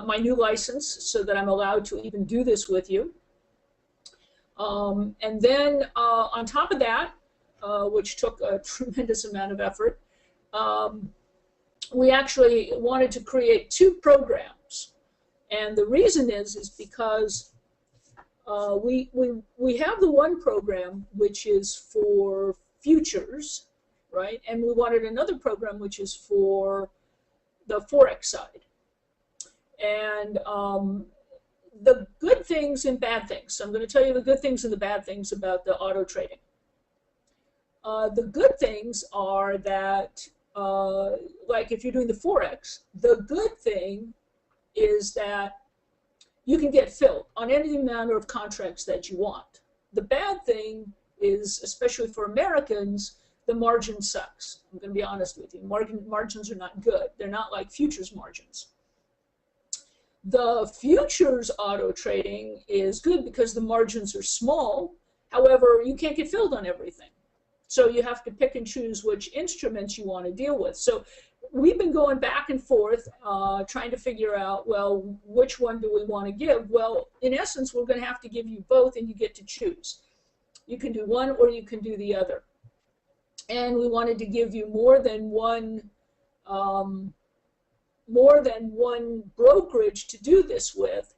my new license so that I'm allowed to even do this with you. And then on top of that, which took a tremendous amount of effort, we actually wanted to create 2 programs. And the reason is because we have the one program which is for futures, right? And we wanted another program which is for the Forex side. And the good things and bad things. So I'm going to tell you the good things and the bad things about the auto trading. The good things are that, like if you're doing the Forex, the good thing is that you can get filled on any amount of contracts that you want. The bad thing is, especially for Americans, the margin sucks. I'm going to be honest with you. Margins are not good. They're not like futures margins. The futures auto trading is good because the margins are small. However, you can't get filled on everything. So you have to pick and choose which instruments you want to deal with. So we've been going back and forth trying to figure out, well, which one do we want to give? Well, in essence, we're going to have to give you both, and you get to choose. You can do one or you can do the other. And we wanted to give you more than one brokerage to do this with,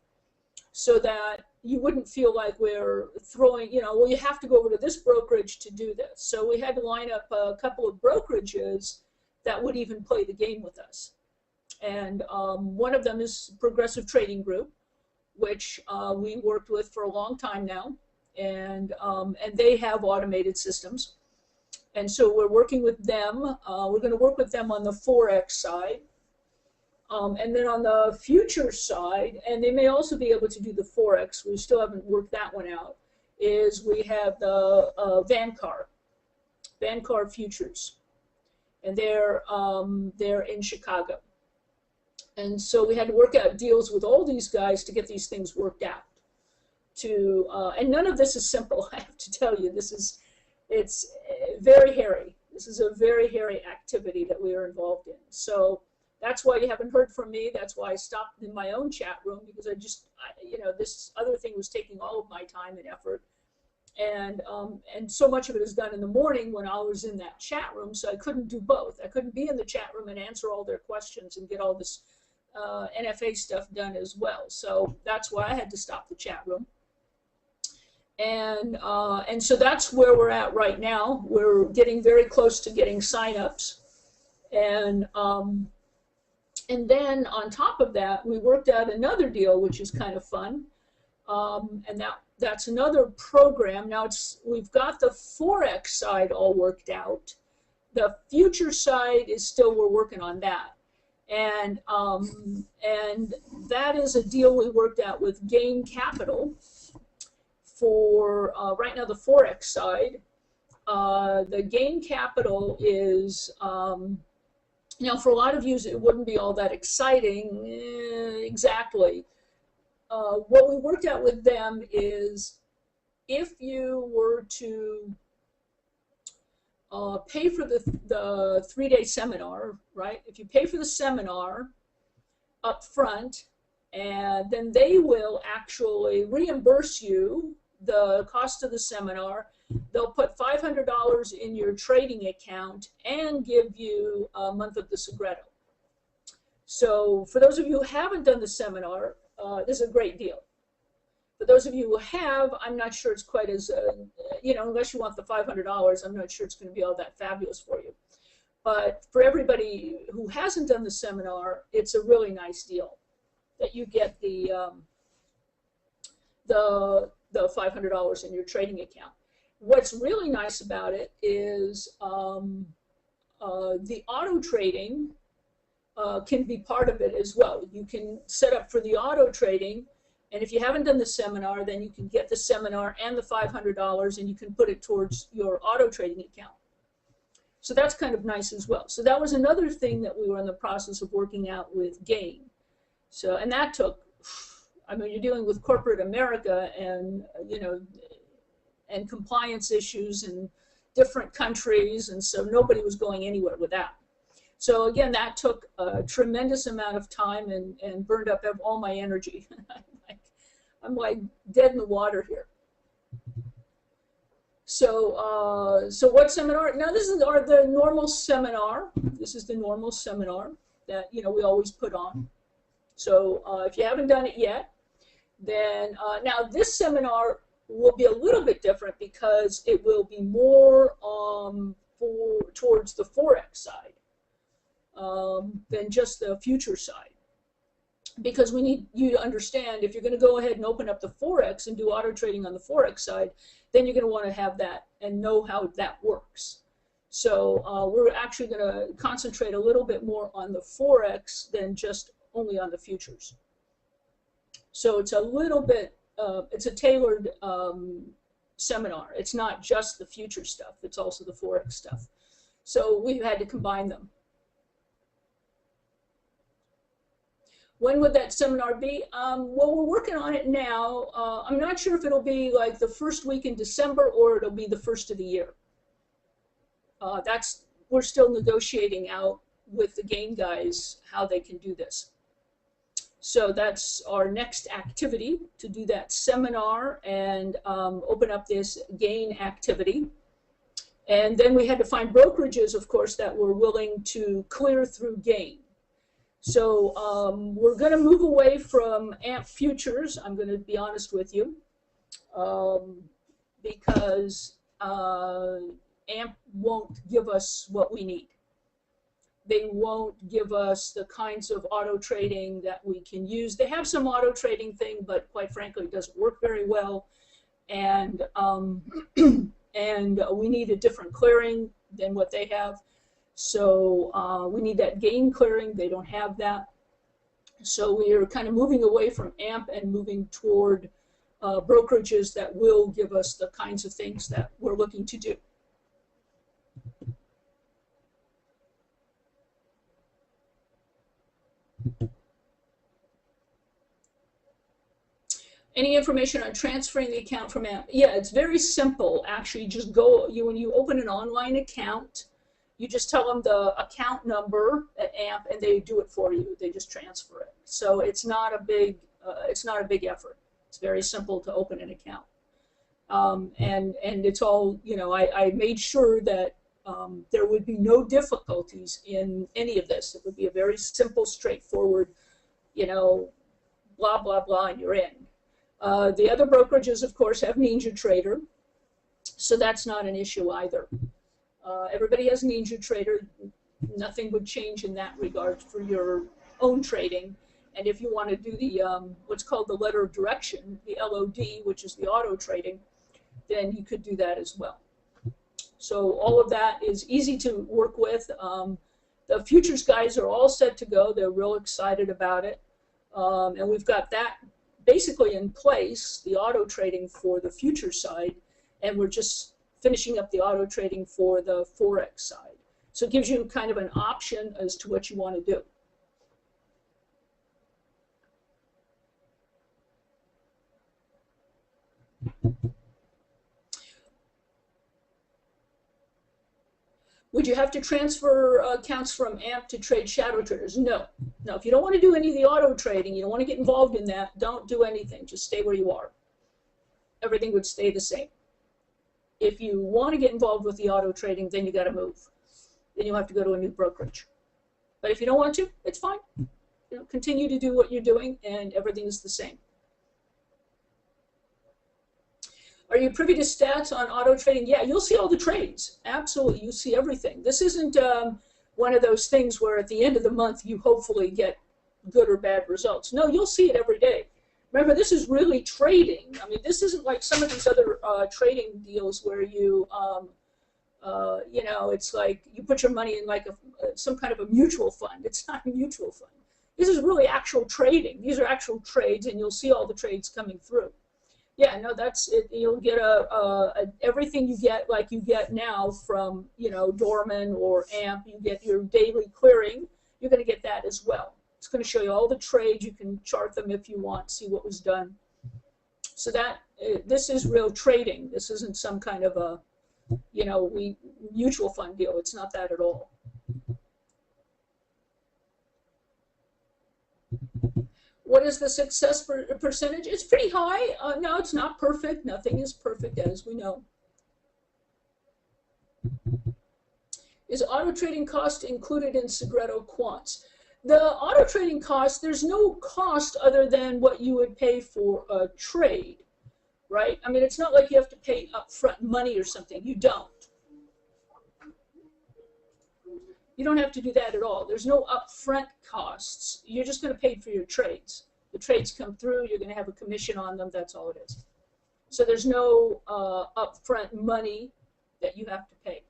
so that you wouldn't feel like we're throwing, well, you have to go over to this brokerage to do this. So we had to line up a couple of brokerages that would even play the game with us. And one of them is Progressive Trading Group, which we worked with for a long time now, and they have automated systems. And so we're working with them. We're going to work with them on the Forex side. And then on the future side, and they may also be able to do the Forex, we still haven't worked that one out, is we have the Vancar Futures. And they're in Chicago. And so we had to work out deals with all these guys to get these things worked out. And none of this is simple, I have to tell you. It's very hairy. This is a very hairy activity that we are involved in. So that's why you haven't heard from me. That's why I stopped in my own chat room, because this other thing was taking all of my time and effort. And so much of it is done in the morning when I was in that chat room, so I couldn't do both. I couldn't be in the chat room and answer all their questions and get all this NFA stuff done as well. So that's why I had to stop the chat room. And so that's where we're at right now. We're getting very close to getting signups. And then on top of that, we worked out another deal, which is kind of fun. And that's another program. Now we've got the Forex side all worked out. The future side is still, we're working on that. And that is a deal we worked out with Gain Capital for right now the Forex side. The Gain Capital is, for a lot of you, it wouldn't be all that exciting exactly. What we worked out with them is, if you were to pay for the 3-day seminar, right? If you pay for the seminar up front, and then they will actually reimburse you the cost of the seminar. They'll put $500 in your trading account and give you a month of the Segredo. So for those of you who haven't done the seminar, this is a great deal. For those of you who have, I'm not sure it's quite as, unless you want the $500, I'm not sure it's going to be all that fabulous for you. But for everybody who hasn't done the seminar, it's a really nice deal that you get the $500 in your trading account. What's really nice about it is the auto trading can be part of it as well. You can set up for the auto trading, and if you haven't done the seminar, then you can get the seminar and the $500, and you can put it towards your auto trading account. So that's kind of nice as well. So that was another thing that we were in the process of working out with Gain. So, and that took, you're dealing with corporate America, and and compliance issues in different countries, and so nobody was going anywhere with that. So again, that took a tremendous amount of time and burned up all my energy. I'm like dead in the water here. So, so what seminar? Now this is the normal seminar. This is the normal seminar that we always put on. So if you haven't done it yet, then now this seminar will be a little bit different because it will be more towards the Forex side than just the future side. Because we need you to understand, if you're going to go ahead and open up the Forex and do auto trading on the Forex side, then you're going to want to have that and know how that works. So we're actually going to concentrate a little bit more on the Forex than just only on the futures. So it's a little bit, it's a tailored seminar. It's not just the future stuff, it's also the Forex stuff. So we've had to combine them. When would that seminar be? Well, we're working on it now. I'm not sure if it'll be like the first week in December or it'll be the first of the year. We're still negotiating out with the GAIN guys how they can do this. So that's our next activity, to do that seminar and open up this GAIN activity. And then we had to find brokerages, of course, that were willing to clear through GAIN. So we're going to move away from AMP futures, I'm going to be honest with you, because AMP won't give us what we need. They won't give us the kinds of auto trading that we can use. They have some auto trading thing, but quite frankly, it doesn't work very well. And, and we need a different clearing than what they have. So we need that GAIN clearing. They don't have that. So we are kind of moving away from AMP and moving toward brokerages that will give us the kinds of things that we're looking to do. Any information on transferring the account from AMP? Yeah, it's very simple. Actually, just go, when you open an online account, you just tell them the account number at AMP, and they do it for you. They just transfer it. So it's not a big effort. It's very simple to open an account, and it's all, I made sure that there would be no difficulties in any of this. It would be a very simple, straightforward, blah blah blah, and you're in. The other brokerages, of course, have NinjaTrader, so that's not an issue either. Everybody has NinjaTrader. Nothing would change in that regard for your own trading. And if you want to do the what's called the letter of direction, the LOD, which is the auto trading, then you could do that as well. So all of that is easy to work with. The futures guys are all set to go. They're real excited about it. And we've got that basically in place, the auto trading for the future side, and we're just finishing up the auto trading for the Forex side. So it gives you kind of an option as to what you want to do. Would you have to transfer accounts from AMP to trade shadow traders? No. No, if you don't want to do any of the auto trading, you don't want to get involved in that, don't do anything. Just stay where you are. Everything would stay the same. If you want to get involved with the auto trading, then you got to move. Then you'll have to go to a new brokerage. But if you don't want to, it's fine. Continue to do what you're doing, and everything is the same. Are you privy to stats on auto trading? Yeah, you'll see all the trades. Absolutely, you see everything. This isn't one of those things where at the end of the month you hopefully get good or bad results. No, you'll see it every day. Remember, this is really trading. I mean, this isn't like some of these other trading deals where you, it's like you put your money in like some kind of a mutual fund. It's not a mutual fund. This is really actual trading. These are actual trades, and you'll see all the trades coming through. Yeah, no, that's it. You'll get everything you get like you get now from, Dorman or AMP. You get your daily clearing. You're going to get that as well. It's going to show you all the trades. You can chart them if you want, see what was done. So that this is real trading. This isn't some kind of a, mutual fund deal. It's not that at all. What is the success percentage? It's pretty high. No, it's not perfect. Nothing is perfect, as we know. Is auto trading cost included in Segredo quants? The auto trading cost, there's no cost other than what you would pay for a trade, right? I mean, it's not like you have to pay upfront money or something. You don't. You don't have to do that at all. There's no upfront costs. You're just going to pay for your trades. The trades come through, you're going to have a commission on them, that's all it is. So there's no upfront money that you have to pay.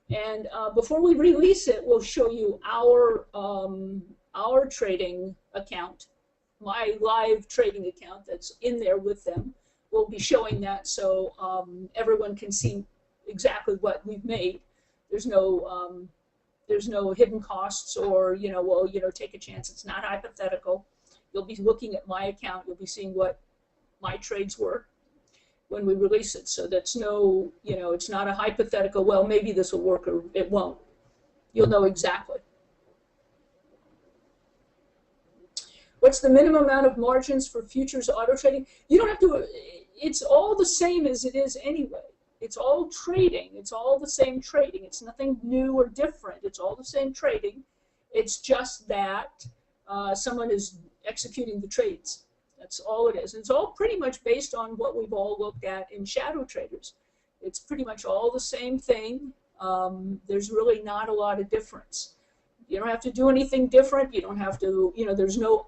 And before we release it, we'll show you our trading account, my live trading account that's in there with them. We'll be showing that so everyone can see exactly what we've made. There's no hidden costs or, take a chance. It's not hypothetical. You'll be looking at my account. You'll be seeing what my trades were when we release it. So that's no, it's not a hypothetical, well, maybe this will work or it won't. You'll know exactly. What's the minimum amount of margins for futures auto trading? You don't have to, it's all the same as it is anyway. It's all trading. It's all the same trading. It's nothing new or different. It's all the same trading. It's just that someone is executing the trades. That's all it is. And it's all pretty much based on what we've all looked at in Shadow Traders. It's pretty much all the same thing. There's really not a lot of difference. You don't have to do anything different. You don't have to, there's no,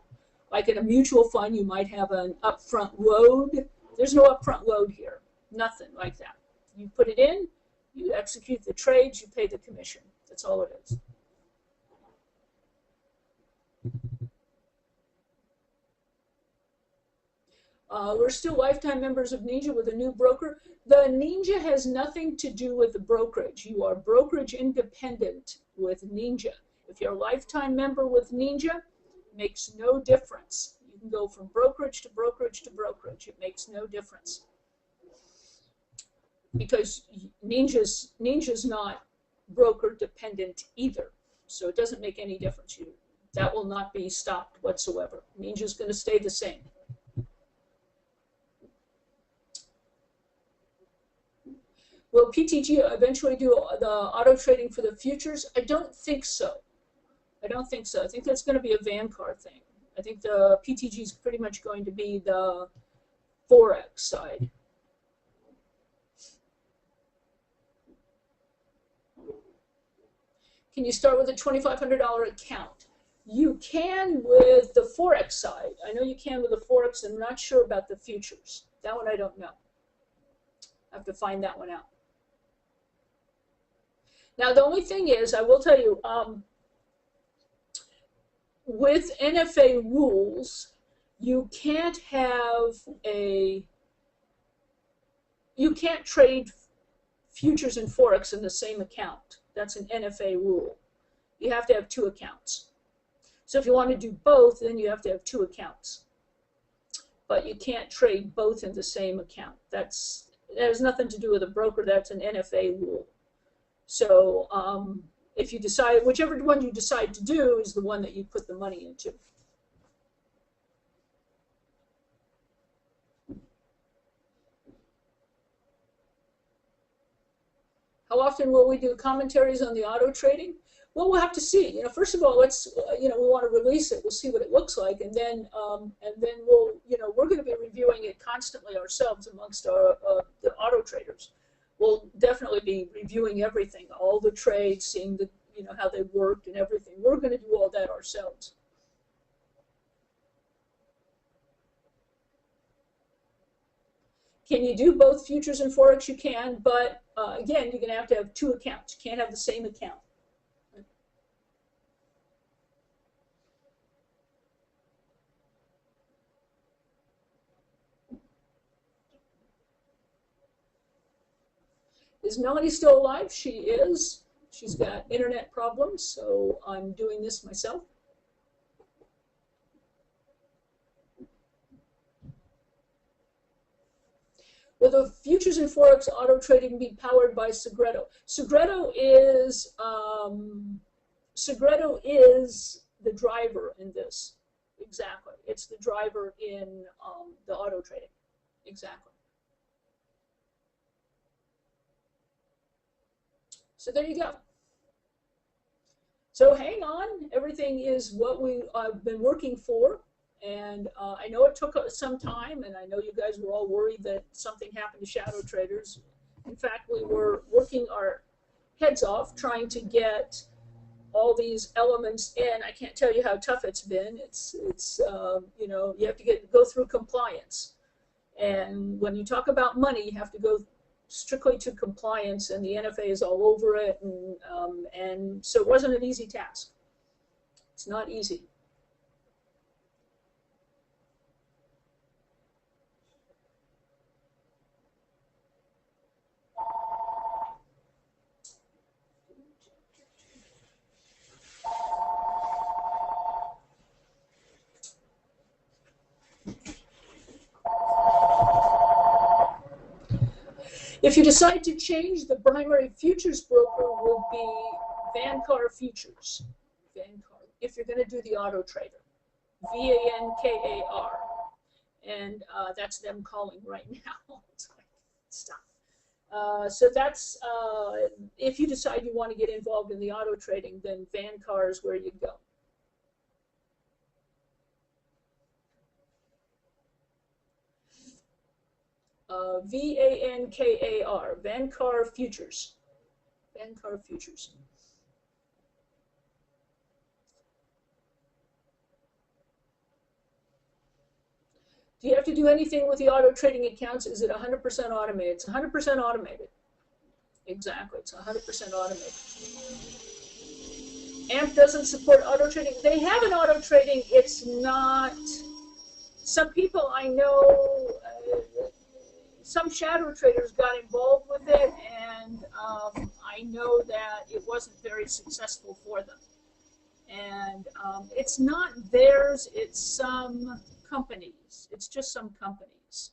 like in a mutual fund, you might have an upfront load. There's no upfront load here. Nothing like that. You put it in, you execute the trades, you pay the commission. That's all it is. We're still lifetime members of Ninja with a new broker. The Ninja has nothing to do with the brokerage. You are brokerage independent with Ninja. If you're a lifetime member with Ninja, it makes no difference. You can go from brokerage to brokerage to brokerage. It makes no difference. Because Ninja's not broker dependent either. So it doesn't make any difference. That will not be stopped whatsoever. Ninja's going to stay the same. Will PTG eventually do the auto trading for the futures? I don't think so. I don't think so. I think that's going to be a Vancar thing. I think the PTG is pretty much going to be the Forex side. Can you start with a $2,500 account? You can with the Forex side. I know you can with the Forex. I'm not sure about the futures. That one I don't know. I have to find that one out. Now, the only thing is, I will tell you, with NFA rules, you can't trade futures and Forex in the same account. That's an NFA rule. You have to have two accounts. So if you want to do both, then you have to have two accounts. But you can't trade both in the same account. That has nothing to do with a broker. That's an NFA rule. So if you decide, whichever one you decide to do is the one that you put the money into. How often will we do commentaries on the auto trading? Well, we'll have to see. First of all, let's, we want to release it. We'll see what it looks like, and then we'll, we're going to be reviewing it constantly ourselves amongst our the auto traders. We'll definitely be reviewing everything, all the trades, seeing the, how they worked and everything. We're going to do all that ourselves. Can you do both futures and Forex? You can, but again, you're going to have two accounts. You can't have the same account. Is Melanie still alive? She is. She's got internet problems, so I'm doing this myself. Will the futures and Forex auto trading be powered by Segredo? Segredo is the driver in this. exactly. It's the driver in the auto trading. Exactly. So there you go. So hang on. Everything is what we have been working for. And I know it took some time, and I know you guys were all worried that something happened to shadow traders. In fact, we were working our heads off trying to get all these elements in. I can't tell you how tough it's been. It's you know, you have to go through compliance. And when you talk about money, you have to go strictly to compliance, and the NFA is all over it. And so it wasn't an easy task. It's not easy. If you decide to change, the primary futures broker will be Vankar Futures. Vankar, if you're going to do the auto trader. VANKAR. And that's them calling right now. Stop. So that's, if you decide you want to get involved in the auto trading, then Vankar is where you go. VANKAR, Vankar Futures. Vankar Futures. Do you have to do anything with the auto trading accounts? Is it 100% automated? It's 100% automated. Exactly, it's 100% automated. AMP doesn't support auto trading. They have an auto trading. It's not. Some people I know. Some shadow traders got involved with it, and I know that it wasn't very successful for them. And it's not theirs, it's some companies. It's just some companies.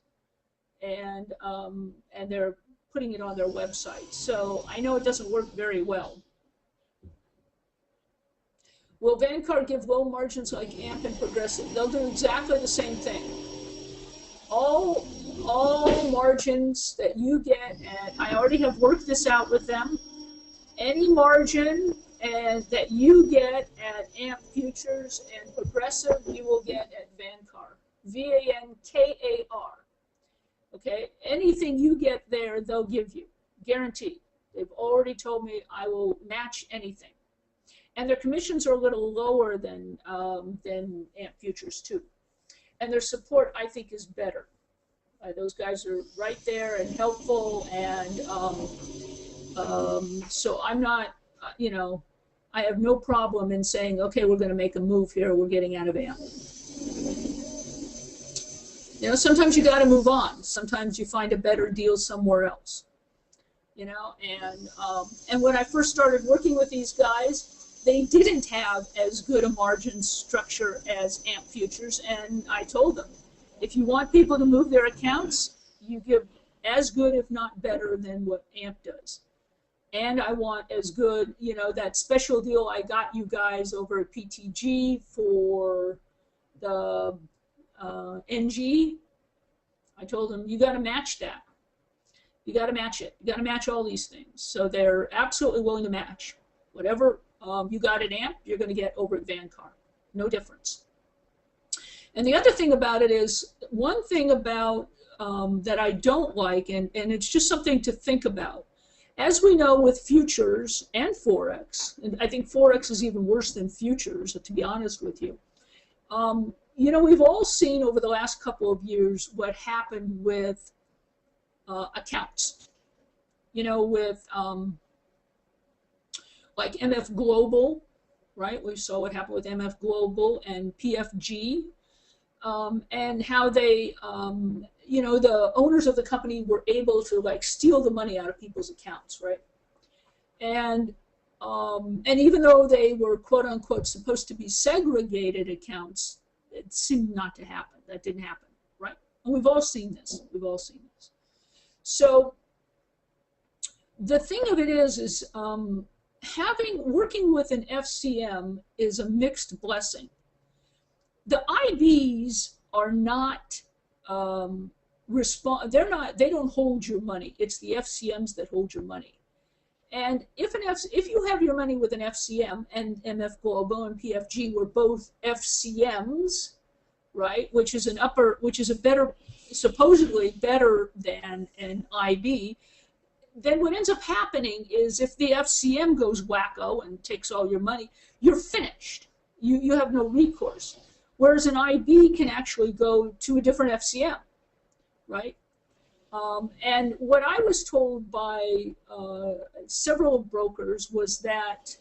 And they're putting it on their website. So I know it doesn't work very well. Will Vankar give low margins like AMP and Progressive? They'll do exactly the same thing. All margins that you get, and I already have worked this out with them, any margin that you get at AMP Futures and Progressive, you will get at Vankar. VANKAR. Okay? Anything you get there, they'll give you. Guaranteed. They've already told me I will match anything. And their commissions are a little lower than AMP Futures, too. And their support, I think, is better. Those guys are right there and helpful, and so I'm not, you know, I have no problem in saying, okay, we're going to make a move here, we're getting out of AMP. You know, sometimes you got to move on. Sometimes you find a better deal somewhere else. You know, and when I first started working with these guys, they didn't have as good a margin structure as AMP Futures, and I told them, if you want people to move their accounts, you give as good, if not better, than what AMP does. And I want as good, you know, that special deal I got you guys over at PTG for the NG. I told them, you got to match that. You got to match it. You got to match all these things. So they're absolutely willing to match. Whatever you got at AMP, you're going to get over at Vankar. No difference. And the other thing about it is, one thing about that I don't like, and it's just something to think about. As we know with futures and Forex, and I think Forex is even worse than futures, to be honest with you, you know, we've all seen over the last couple of years what happened with accounts. You know, with like MF Global, right? We saw what happened with MF Global and PFG. And how they, you know, the owners of the company were able to like steal the money out of people's accounts, right? And even though they were quote unquote supposed to be segregated accounts, it seemed not to happen. That didn't happen, right? And we've all seen this. We've all seen this. So the thing of it is working with an FCM is a mixed blessing. the IBs are not they don't hold your money. It's the FCMs that hold your money. And if you have your money with an FCM, and MF Global and PFG were both FCMs, right, which is a better, supposedly better than an IB, then what ends up happening is if the FCM goes wacko and takes all your money, you're finished. You have no recourse. Whereas an IB can actually go to a different FCM, right? And what I was told by several brokers was that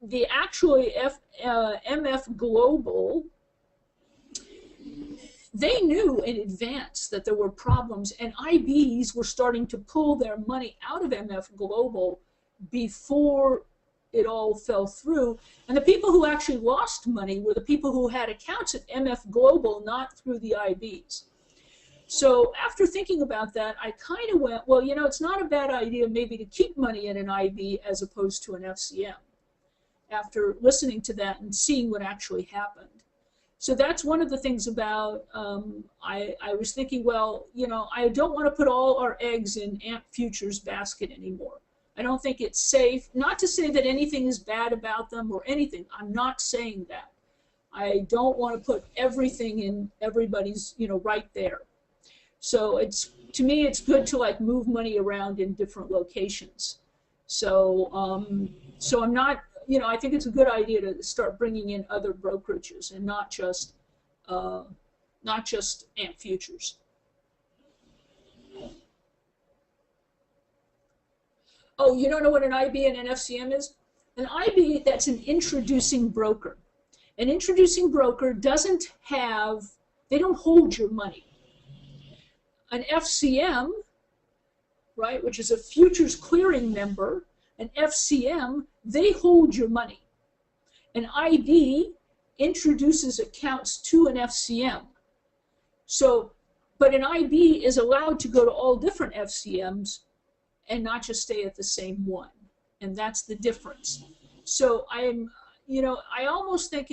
the actually MF Global, they knew in advance that there were problems, and IBs were starting to pull their money out of MF Global before it all fell through. And the people who actually lost money were the people who had accounts at MF Global, not through the IBs. So after thinking about that, I kind of went, well, you know, it's not a bad idea maybe to keep money in an IB as opposed to an FCM, after listening to that and seeing what actually happened. So that's one of the things about, I was thinking, well, you know, I don't want to put all our eggs in AMP Futures basket anymore. I don't think it's safe. Not to say that anything is bad about them or anything. I'm not saying that. I don't want to put everything in everybody's, you know, right there. So it's, to me, it's good to like move money around in different locations. So, so I'm not, you know, I think it's a good idea to start bringing in other brokerages and not just AMP Futures. Oh, you don't know what an IB and an FCM is? An IB, that's an introducing broker. An introducing broker doesn't have, they don't hold your money. An FCM, right, which is a futures clearing member, an FCM, they hold your money. An IB introduces accounts to an FCM. So, but an IB is allowed to go to all different FCMs and not just stay at the same one. And that's the difference. So I'm, you know, I almost think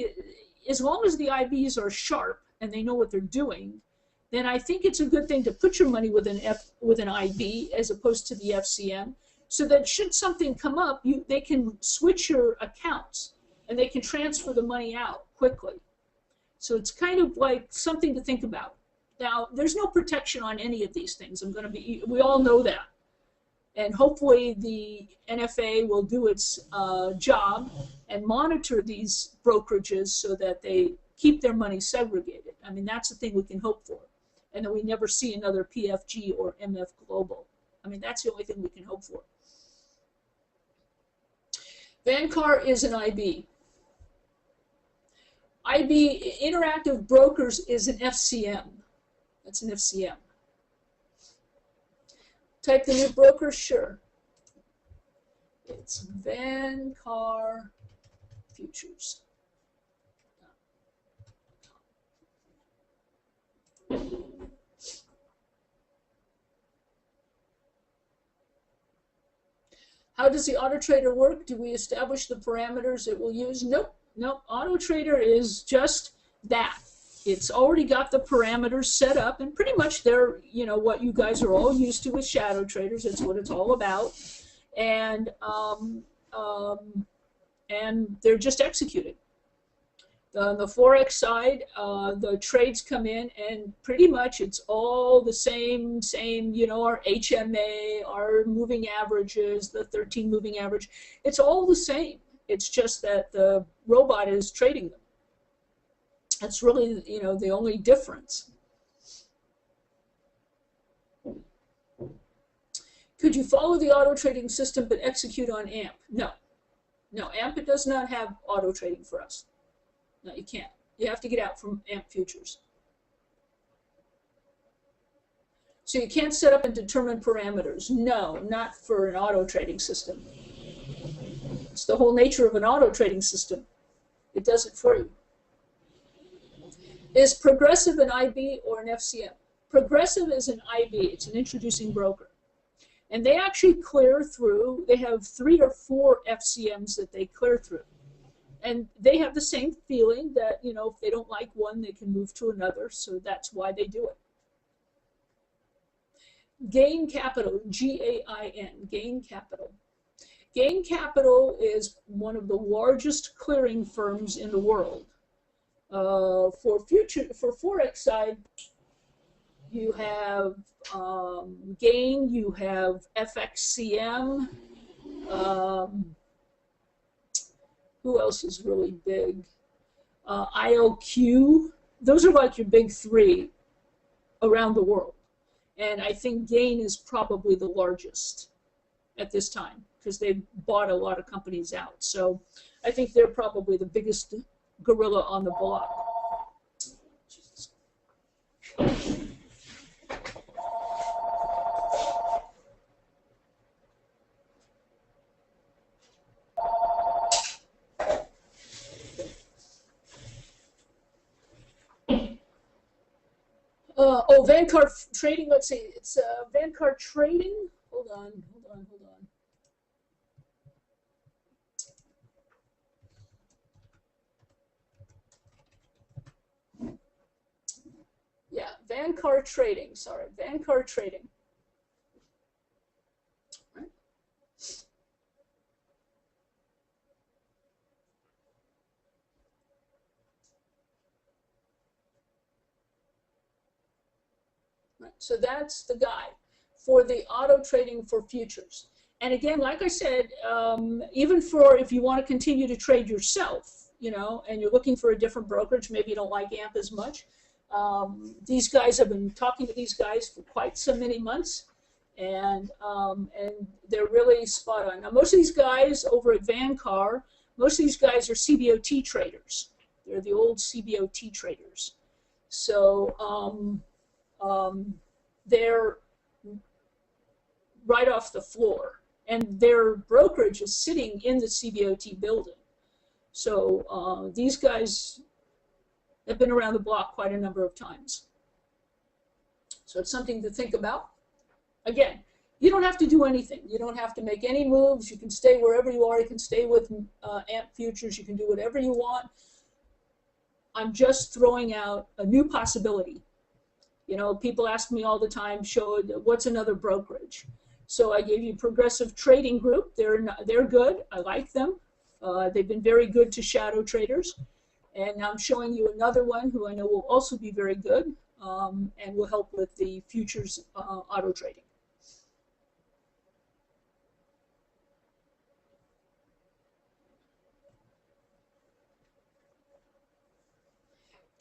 as long as the IBs are sharp and they know what they're doing, then I think it's a good thing to put your money with an IB as opposed to the FCM, so that should something come up, they can switch your accounts and they can transfer the money out quickly. So it's kind of like something to think about. Now, there's no protection on any of these things. We all know that. And hopefully the NFA will do its job and monitor these brokerages so that they keep their money segregated. I mean, that's the thing we can hope for. And that we never see another PFG or MF Global. I mean, that's the only thing we can hope for. Vancar is an IB. IB, Interactive Brokers, is an FCM. That's an FCM. Type the new broker, sure. It's Vancar Futures. How does the AutoTrader work? Do we establish the parameters it will use? Nope. Nope. AutoTrader is just that. It's already got the parameters set up, and pretty much they're, you know, what you guys are all used to with shadow traders. It's what it's all about, and they're just executed. On the Forex side, the trades come in, and pretty much it's all the same, you know, our HMA, our moving averages, the 13 moving average. It's all the same. It's just that the robot is trading them. That's really, you know, the only difference. Could you follow the auto trading system but execute on AMP? No. No, AMP does not have auto trading for us. No, you can't. You have to get out from AMP Futures. So you can't set up and determine parameters. No, not for an auto trading system. It's the whole nature of an auto trading system. It does it for you. Is Progressive an IB or an FCM? Progressive is an IB. It's an introducing broker. And they actually clear through, they have 3 or 4 FCMs that they clear through. and they have the same feeling that, you know, if they don't like one, they can move to another. So that's why they do it. Gain Capital, G-A-I-N, Gain Capital. Gain Capital is one of the largest clearing firms in the world. For Forex side, you have Gain, you have FXCM. Who else is really big? IOQ. Those are like your big three around the world. And I think Gain is probably the largest at this time because they've bought a lot of companies out. So I think they're probably the biggest gorilla on the block. Jesus. Oh, Vanguard Trading. Let's see. It's Vanguard Trading. Hold on. Yeah, Vanguard Trading. Sorry, Vanguard Trading. Right. Right. So that's the guide for the auto trading for futures. And again, like I said, even for if you want to continue to trade yourself, you know, and you're looking for a different brokerage, maybe you don't like AMP as much. These guys have been talking to these guys for quite so many months, and they're really spot on. Now, most of these guys over at Vancar, most of these guys are CBOT traders. They're the old CBOT traders. So they're right off the floor, and their brokerage is sitting in the CBOT building. So these guys have been around the block quite a number of times. So it's something to think about. Again, you don't have to do anything. You don't have to make any moves. You can stay wherever you are. You can stay with AMP Futures. You can do whatever you want. I'm just throwing out a new possibility. You know, people ask me all the time, what's another brokerage? So I gave you Progressive Trading Group. They're good. I like them. They've been very good to shadow traders. And I'm showing you another one who I know will also be very good and will help with the futures auto trading.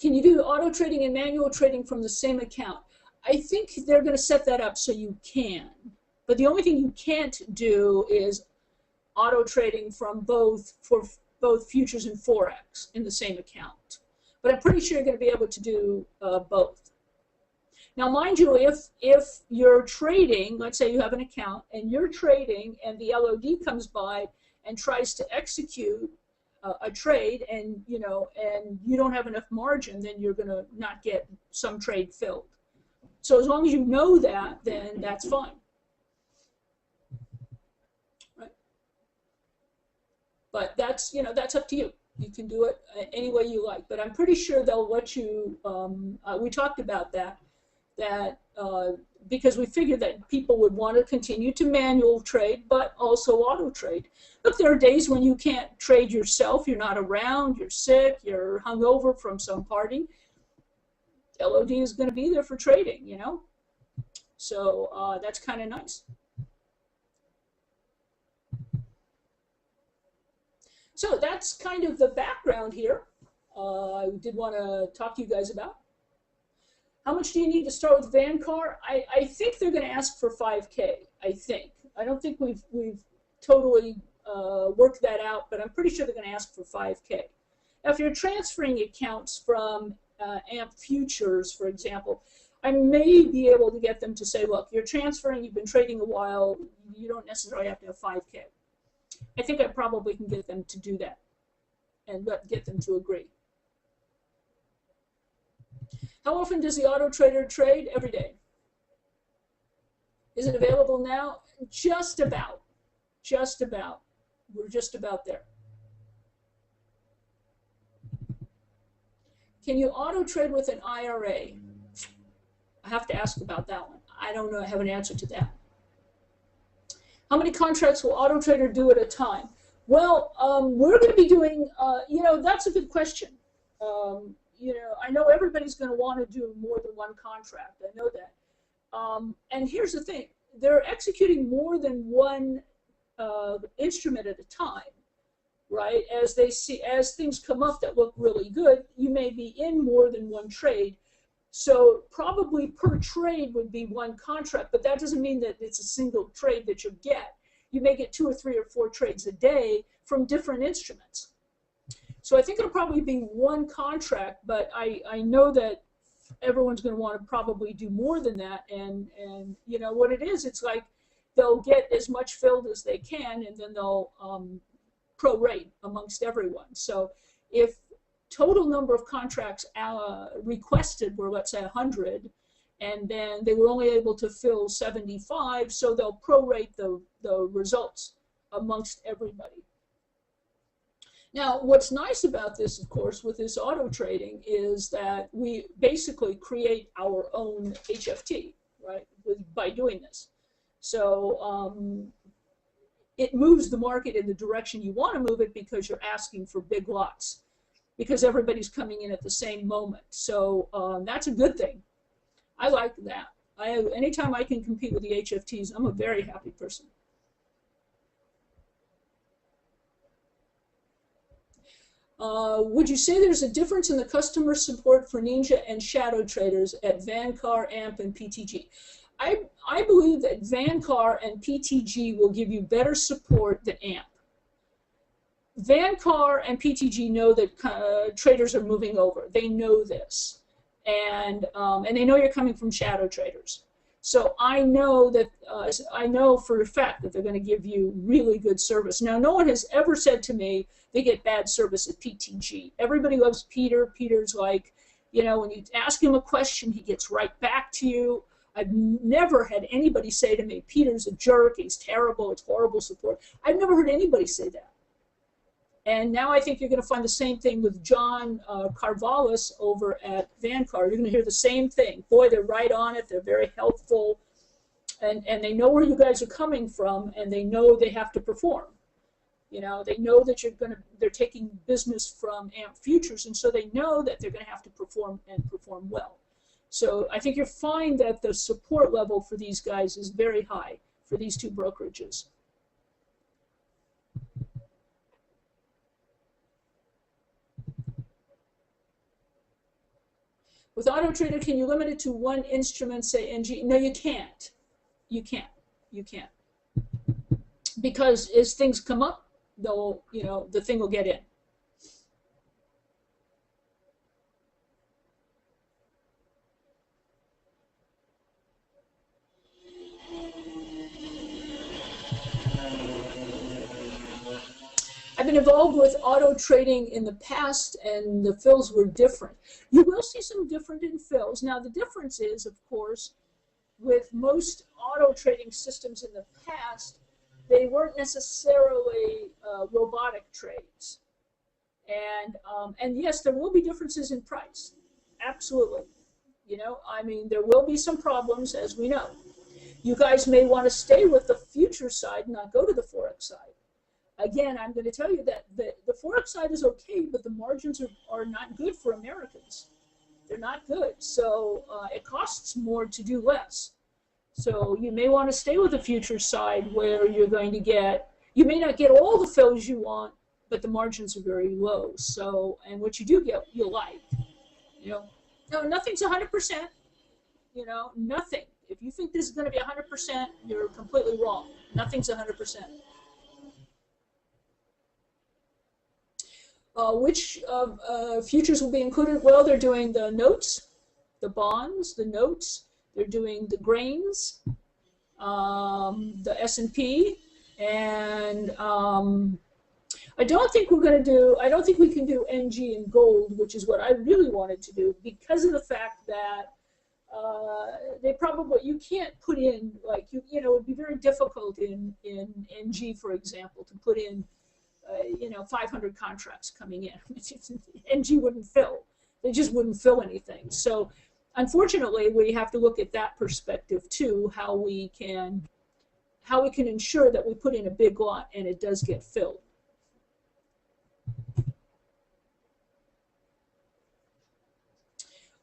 Can you do auto trading and manual trading from the same account? I think they're going to set that up so you can. But the only thing you can't do is auto trading from both futures and Forex in the same account. But I'm pretty sure you're going to be able to do both. Now, mind you, if you're trading, let's say you have an account and you're trading and the LOD comes by and tries to execute a trade, and you don't have enough margin, then you're going to not get some trade filled. So as long as you know that, then that's fine. Right? But that's up to you. You can do it any way you like. But I'm pretty sure they'll let you. We talked about that because we figured that people would want to continue to manual trade, but also auto trade. Look, there are days when you can't trade yourself. You're not around. You're sick. You're hungover from some party. LOD is going to be there for trading, you know. So that's kind of nice. So that's kind of the background here. I did want to talk to you guys about. How much do you need to start with Vancar? I think they're going to ask for 5K. I think. I don't think we've totally worked that out, but I'm pretty sure they're going to ask for 5K. Now, if you're transferring accounts from AMP Futures, for example, I may be able to get them to say, look, you're transferring, you've been trading a while, you don't necessarily have to have 5K. I think I probably can get them to do that and get them to agree. How often does the auto trader trade? Every day. Is it available now? Just about. Just about. We're just about there. Can you auto trade with an IRA? I have to ask about that one. I don't know. I have an answer to that. How many contracts will Auto Trader do at a time? Well, we're going to be doing, that's a good question. I know everybody's going to want to do more than one contract. I know that. And here's the thing. They're executing more than one instrument at a time, right? As things come up that look really good, you may be in more than one trade. So probably per trade would be one contract, but that doesn't mean that it's a single trade that you get. You may get 2 or 3 or 4 trades a day from different instruments. So I think it'll probably be one contract, but I know that everyone's going to want to probably do more than that. And you know what it is, it's like they'll get as much filled as they can, and then they'll prorate amongst everyone. So if total number of contracts requested were, let's say, 100, and then they were only able to fill 75, so they'll prorate the results amongst everybody. Now, what's nice about this, of course, with this auto trading is that we basically create our own HFT, right, by doing this. So it moves the market in the direction you want to move it because you're asking for big lots, because everybody's coming in at the same moment. So that's a good thing. I like that. Anytime I can compete with the HFTs, I'm a very happy person. Would you say there's a difference in the customer support for Ninja and Shadow Traders at Vancar, AMP, and PTG? I believe that Vancar and PTG will give you better support than AMP. Vancar and PTG know that traders are moving over. They know this, and they know you're coming from Shadow Traders. So I know that I know for a fact that they're going to give you really good service. Now, no one has ever said to me they get bad service at PTG. Everybody loves Peter. Peter's like, you know, when you ask him a question, he gets right back to you. I've never had anybody say to me, Peter's a jerk, he's terrible, it's horrible support. I've never heard anybody say that. And now I think you're going to find the same thing with John Carvallis over at Vancar. You're going to hear the same thing. Boy, they're right on it. They're very helpful. And they know where you guys are coming from, and they know they have to perform. You know, they know that they're taking business from AMP Futures, and so they know that they're going to have to perform and perform well. So I think you'll find that the support level for these guys is very high for these two brokerages. With Auto Trader, can you limit it to one instrument, say NG? No, you can't. You can't. You can't. Because as things come up, they'll, you know, the thing will get in. I've been involved with auto trading in the past, and the fills were different. You will see some different in fills. Now, the difference is, of course, with most auto trading systems in the past, they weren't necessarily robotic trades. And yes, there will be differences in price. Absolutely. You know, I mean, there will be some problems, as we know. You guys may want to stay with the future side and not go to the Forex side. Again, I'm going to tell you that the Forex side is okay, but the margins are not good for Americans. They're not good. So it costs more to do less. So you may want to stay with the future side where you're going to get, you may not get all the fills you want, but the margins are very low. So, and what you do get, you'll like. You know, no, nothing's 100%. You know, nothing. If you think this is going to be 100%, you're completely wrong. Nothing's 100%. Which futures will be included? Well, they're doing the notes, the bonds, the notes. They're doing the grains, the S&P, and I don't think we're going to do, I don't think we can do NG and gold, which is what I really wanted to do, because of the fact that they probably, you can't put in, like, you know, it would be very difficult in NG, for example, to put in, you know, 500 contracts coming in. NG wouldn't fill. They just wouldn't fill anything. So unfortunately, we have to look at that perspective too, how we can ensure that we put in a big lot and it does get filled.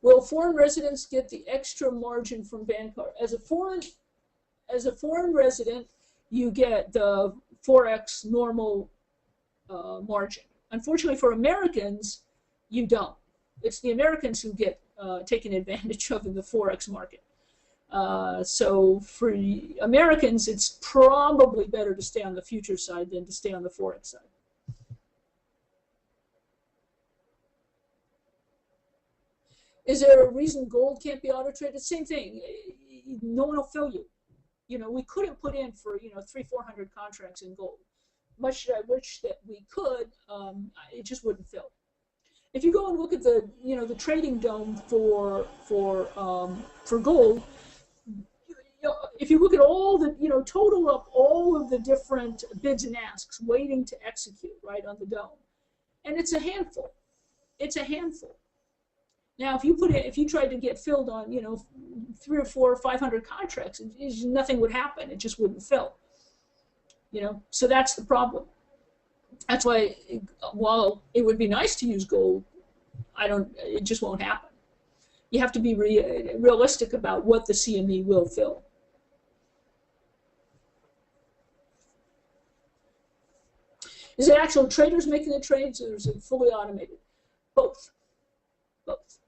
Will foreign residents get the extra margin from Vanguard? As a foreign resident, you get the Forex normal margin. Unfortunately for Americans, you don't. It's the Americans who get taken advantage of in the Forex market. So for Americans, it's probably better to stay on the future side than to stay on the Forex side. Is there a reason gold can't be auto traded? Same thing. No one will fill you. You know, we couldn't put in for 300-400 contracts in gold. Much as I wish that we could, it just wouldn't fill. If you go and look at the the trading dome for gold, if you look at all the total up all of the different bids and asks waiting to execute right on the dome, and it's a handful. It's a handful. Now, if you tried to get filled on 300 or 400 or 500 contracts, nothing would happen. It just wouldn't fill. So that's the problem. That's why, while it would be nice to use gold, it just won't happen. You have to be realistic about what the CME will fill. Is it actual traders making the trades, or is it fully automated? Both. Both.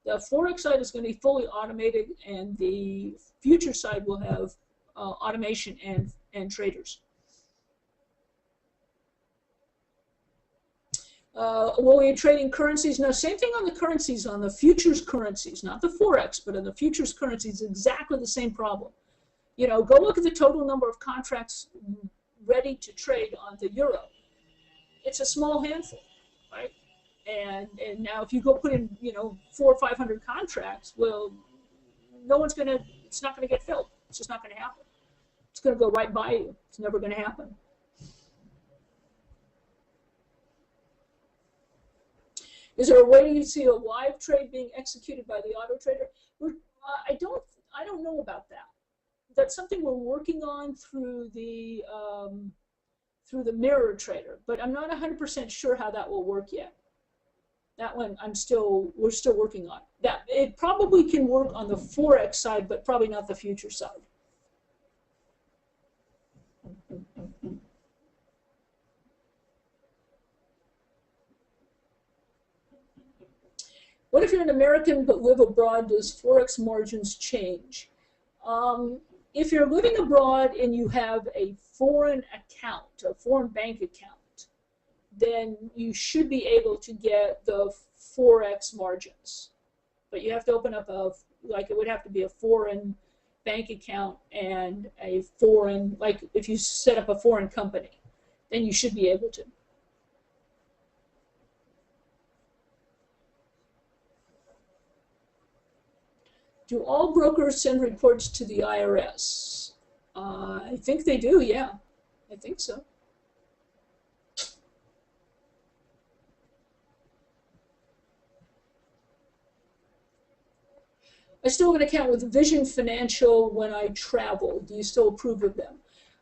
The Forex side is going to be fully automated, and the future side will have automation and traders. Will we be trading currencies? No, same thing on the currencies, on the futures currencies, not the Forex, but on the futures currencies, exactly the same problem. Go look at the total number of contracts ready to trade on the euro. It's a small handful, right? And now if you go put in 400 or 500 contracts, well, it's not gonna get filled. It's just not gonna happen. It's gonna go right by you. It's never gonna happen. Is there a way to see a live trade being executed by the auto trader? I don't know about that. That's something we're working on through the Mirror Trader, but I'm not 100% sure how that will work yet. That one we're still working on. That it probably can work on the Forex side, but probably not the future side. What if you're an American but live abroad? Does Forex margins change? If you're living abroad and you have a foreign account, a foreign bank account, then you should be able to get the Forex margins. But you have to open up it would have to be a foreign bank account and a foreign, like if you set up a foreign company, then you should be able to. Do all brokers send reports to the IRS? I think they do, yeah. I think so. I still have an account with Vision Financial when I travel. Do you still approve of them?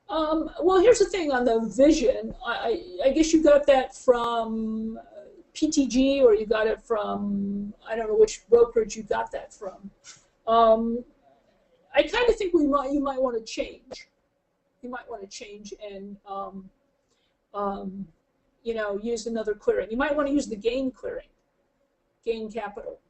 Well, here's the thing on the Vision. I guess you got that from PTG, or you got it from, I don't know which brokerage you got that from. I kind of think you might want to change. You might want to change and use another clearing. You might want to use the Gain clearing, Gain Capital.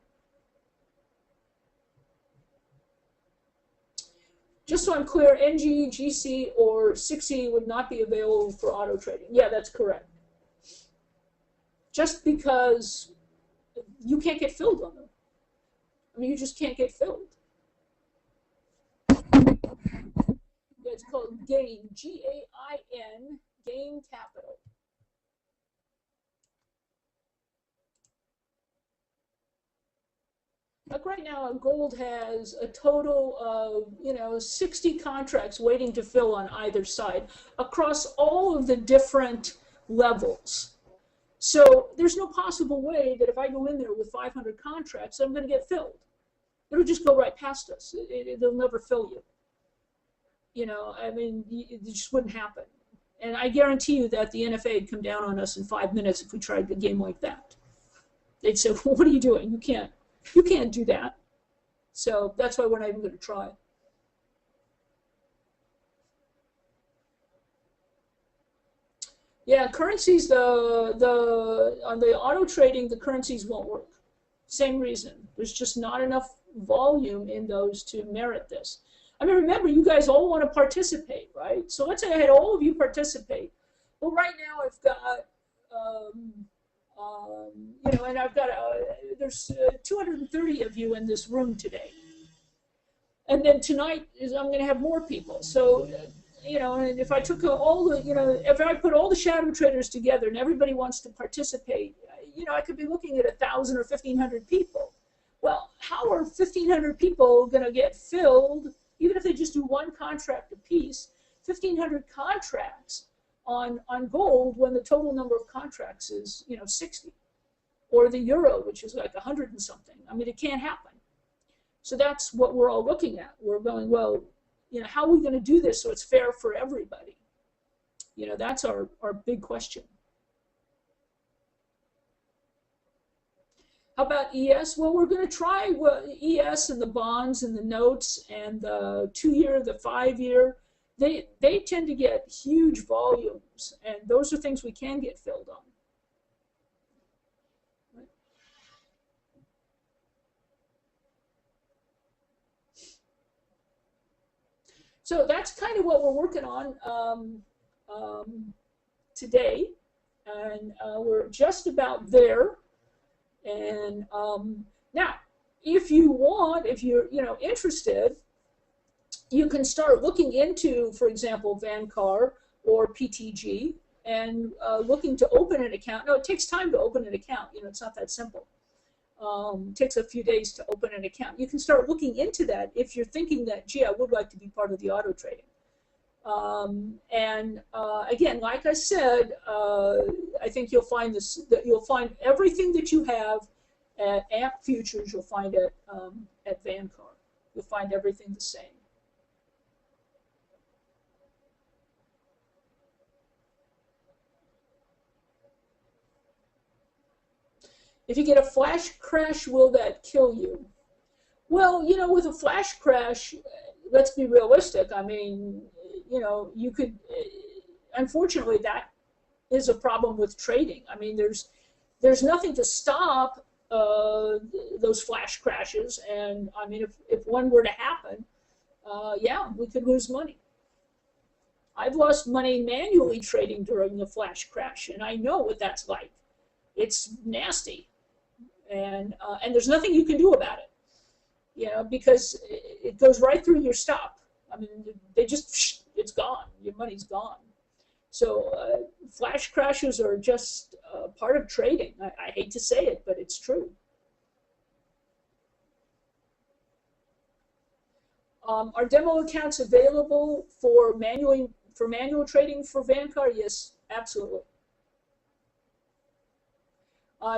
Just so I'm clear, NG, GC, or 6E would not be available for auto trading. Yeah, that's correct. Just because you can't get filled on them. I mean, you just can't get filled. It's called Gain, G-A-I-N, Gain Capital. Like right now, gold has a total of 60 contracts waiting to fill on either side across all of the different levels. So there's no possible way that if I go in there with 500 contracts, I'm going to get filled. It'll just go right past us. It'll never fill you. You know, I mean, it just wouldn't happen. And I guarantee you that the NFA would come down on us in 5 minutes if we tried a game like that. They'd say, well, what are you doing? You can't do that. So that's why we're not even going to try. Yeah, currencies, on the auto trading, the currencies won't work. Same reason. There's just not enough volume in those to merit this. I mean, remember, you guys all want to participate, right? So let's say I had all of you participate. Well, right now I've got, you know, and I've got, there's 230 of you in this room today. And then tonight I'm going to have more people. So, you know, and if I took all the, you know, if I put all the shadow traders together and everybody wants to participate, you know, I could be looking at 1,000 or 1,500 people. Well, how are 1,500 people going to get filled, even if they just do one contract apiece, 1,500 contracts on gold when the total number of contracts is, you know, 60? Or the euro, which is like 100 and something. I mean, it can't happen. So that's what we're all looking at. We're going, well, you know, how are we going to do this so it's fair for everybody? You know, that's our big question. How about ES? Well, we're going to try ES and the bonds and the notes and the 2-year, the 5-year. They tend to get huge volumes, and those are things we can get filled on. So that's kind of what we're working on today, and we're just about there. And now, if you want, if you're interested, you can start looking into, for example, Vancar or PTG, and looking to open an account. No, it takes time to open an account. You know, it's not that simple. It takes a few days to open an account. You can start looking into that if you're thinking that, gee, I would like to be part of the auto trading. Again, like I said, I think you'll find this. That you'll find everything that you have at AMP Futures. You'll find it at Vancar. You'll find everything the same. If you get a flash crash, will that kill you? Well, you know, with a flash crash, let's be realistic. I mean, you know, you could, unfortunately, that is a problem with trading. I mean, there's nothing to stop those flash crashes. And I mean, if one were to happen, yeah, we could lose money. I've lost money manually trading during the flash crash, and I know what that's like. It's nasty. And there's nothing you can do about it, you know, because it goes right through your stop. I mean, it's gone. Your money's gone. So flash crashes are just part of trading. I hate to say it, but it's true. Are demo accounts available for manual trading for Vancar? Yes, absolutely.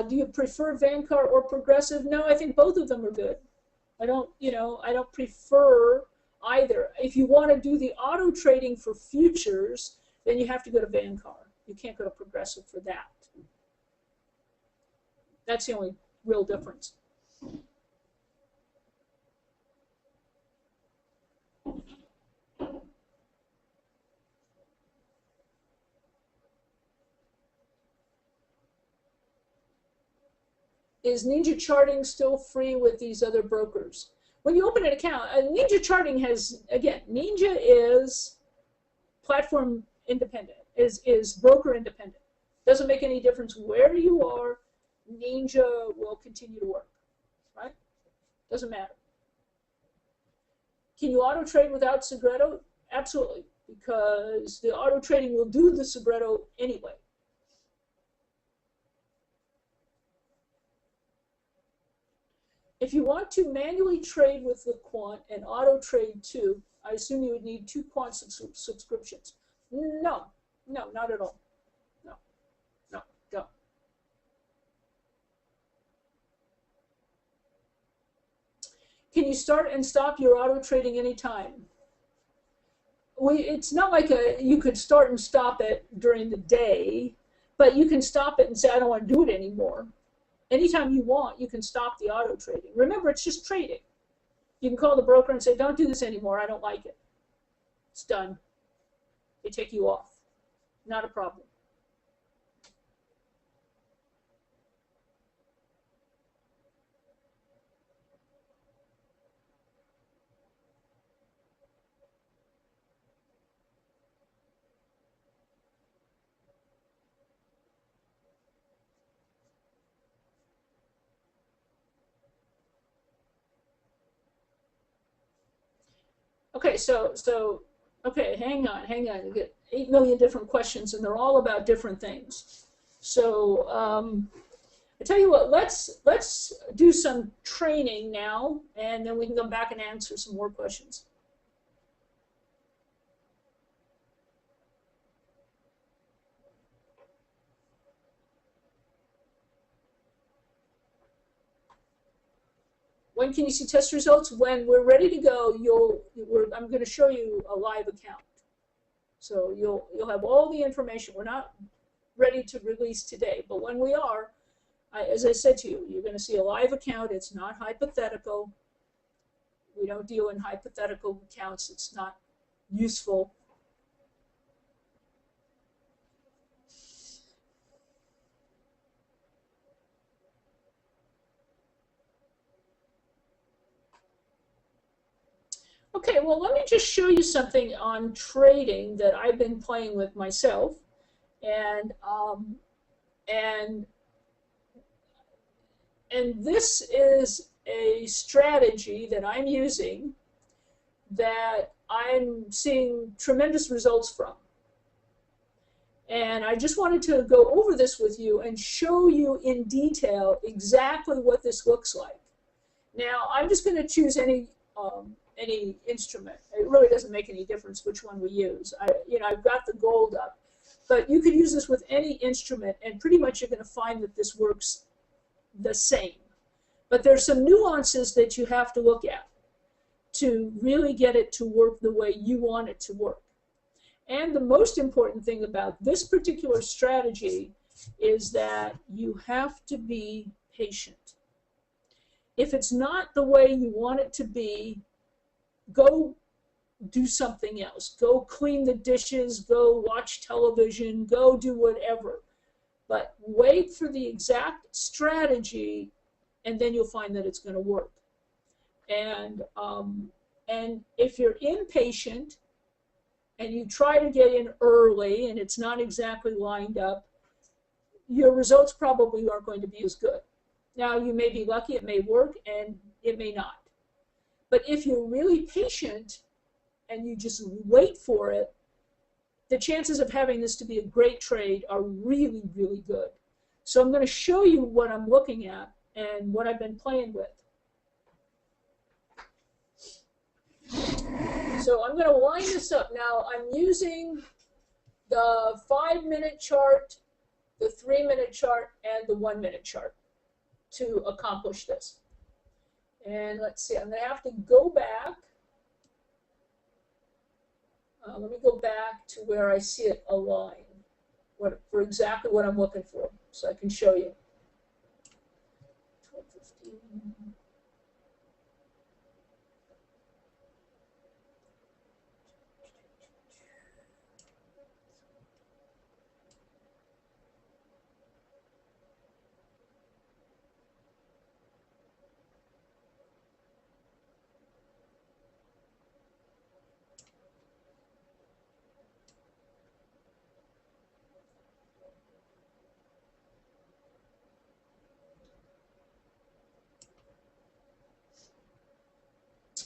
Do you prefer Vancar or Progressive? No, I think both of them are good. I don't prefer either. If you want to do the auto trading for futures, then you have to go to Vancar. You can't go to Progressive for that. That's the only real difference. Is Ninja Charting still free with these other brokers? When you open an account, Ninja Charting has, again, Ninja is platform independent, is broker independent. Doesn't make any difference where you are, Ninja will continue to work, right? Doesn't matter. Can you auto trade without Segredo? Absolutely, because the auto trading will do the Segredo anyway. If you want to manually trade with the quant and auto trade too, I assume you would need 2 quant subscriptions. No, not at all. No, don't. you start and stop your auto trading anytime. It's not like you could start and stop it during the day, but you can stop it and say, I don't want to do it anymore. Anytime you want, you can stop the auto trading. Remember, it's just trading. You can call the broker and say, don't do this anymore. I don't like it. It's done. They take you off. Not a problem. Okay, okay, hang on. You get 8 million different questions, and they're all about different things. So I tell you what, let's do some training now, and then we can come back and answer some more questions. When can you see test results? When we're ready to go, I'm going to show you a live account. So you'll have all the information. We're not ready to release today, but when we are, as I said to you, you're going to see a live account. It's not hypothetical. We don't deal in hypothetical accounts. It's not useful. Okay, well, let me just show you something on trading that I've been playing with myself, and this is a strategy that I'm using that I'm seeing tremendous results from. And I just wanted to go over this with you and show you in detail exactly what this looks like. Now, I'm just going to choose any instrument. It really doesn't make any difference which one we use. I've got the gold up, but you could use this with any instrument, and pretty much you're going to find that this works the same. But there's some nuances that you have to look at to really get it to work the way you want it to work. And the most important thing about this particular strategy is that you have to be patient. If it's not the way you want it to be, go do something else. Go clean the dishes, go watch television, go do whatever. But wait for the exact strategy, and then you'll find that it's going to work. And if you're impatient and you try to get in early and it's not exactly lined up, your results probably aren't going to be as good. Now, you may be lucky, it may work, and it may not. But if you're really patient and you just wait for it, the chances of having this to be a great trade are really, really good. So I'm going to show you what I'm looking at and what I've been playing with. So I'm going to line this up. Now, I'm using the 5-minute chart, the 3-minute chart, and the 1-minute chart to accomplish this. And let's see, I'm going to have to go back. Let me go back to where I see it aligned for exactly what I'm looking for, so I can show you. 12:15.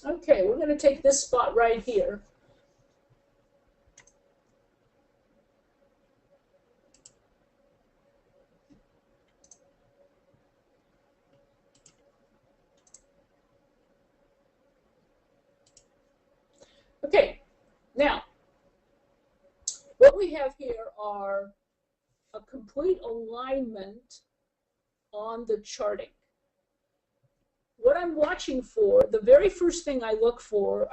Okay, we're going to take this spot right here. Okay, now, what we have here are a complete alignment on the charting. What I'm watching for, the very first thing I look for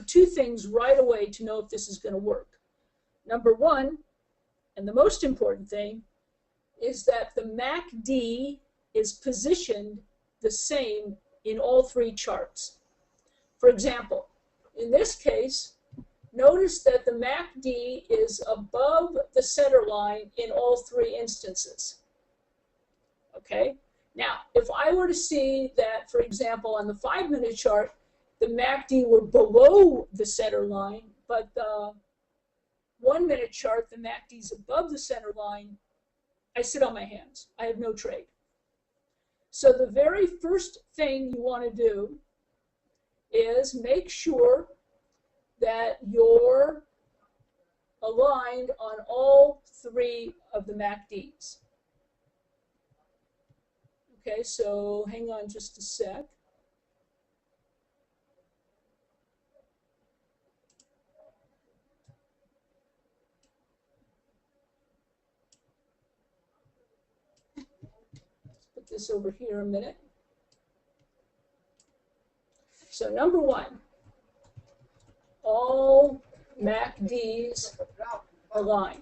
two things right away to know if this is going to work. Number one, and the most important thing, is that the MACD is positioned the same in all three charts. For example, in this case, notice that the MACD is above the center line in all three instances. Okay? Now, if I were to see that, for example, on the 5-minute chart, the MACD were below the center line, but the 1-minute chart, the MACD is above the center line, I sit on my hands. I have no trade. So the very first thing you want to do is make sure that you're aligned on all three of the MACDs. Okay, so hang on just a sec. Let's put this over here a minute. So number one, all MACDs align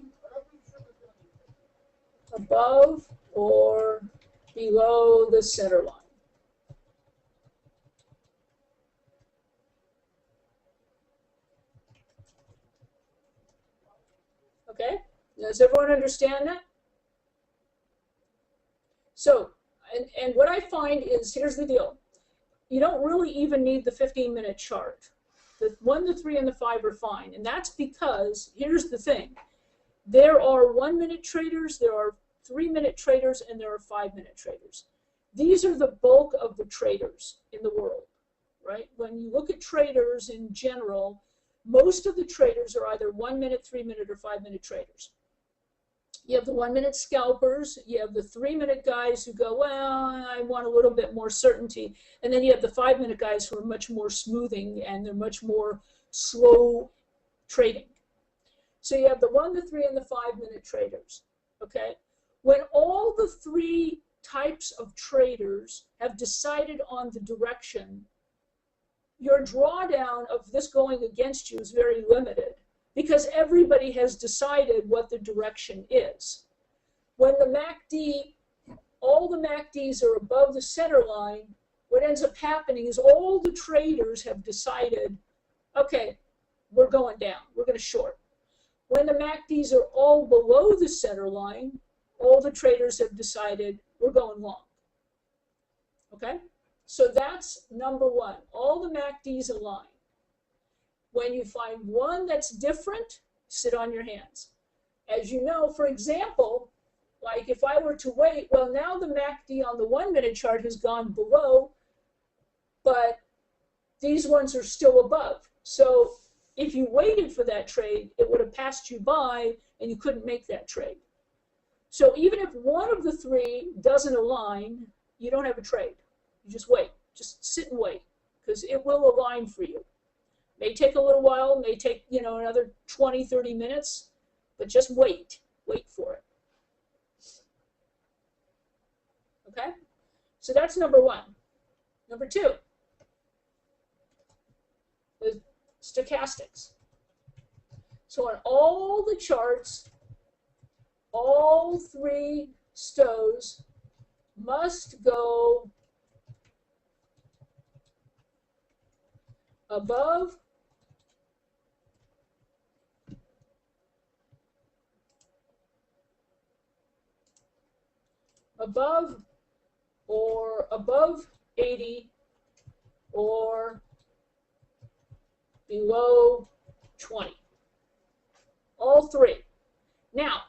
above or below the center line. Okay, does everyone understand that? So, and what I find is, here's the deal. You don't really even need the 15-minute chart. The 1, the 3, and the 5 are fine. And that's because, here's the thing. There are 1-minute traders, there are 3-minute traders, and there are 5-minute traders. These are the bulk of the traders in the world, right? When you look at traders in general, most of the traders are either 1-minute, 3-minute, or 5-minute traders. You have the 1-minute scalpers, you have the 3-minute guys who go, well, I want a little bit more certainty, and then you have the 5-minute guys who are much more smoothing and they're much more slow trading. So you have the 1, the 3, and the 5-minute traders, okay? When all the three types of traders have decided on the direction, your drawdown of this going against you is very limited because everybody has decided what the direction is. When the MACD, all the MACDs are above the center line, what ends up happening is all the traders have decided, okay, we're going down, we're going to short. When the MACDs are all below the center line, all the traders have decided we're going long. Okay? So that's number one. All the MACDs align. When you find one that's different, sit on your hands. As you know, for example, like if I were to wait, well, now the MACD on the 1-minute chart has gone below, but these ones are still above. So if you waited for that trade, it would have passed you by and you couldn't make that trade. So even if one of the three doesn't align, you don't have a trade. You just wait. Just sit and wait because it will align for you. May take a little while, may take, another 20, 30 minutes, but just wait. Wait for it. Okay? So that's number one. Number two, the stochastics. So on all the charts, all three stows must go above or above 80 or below 20. All three. Now,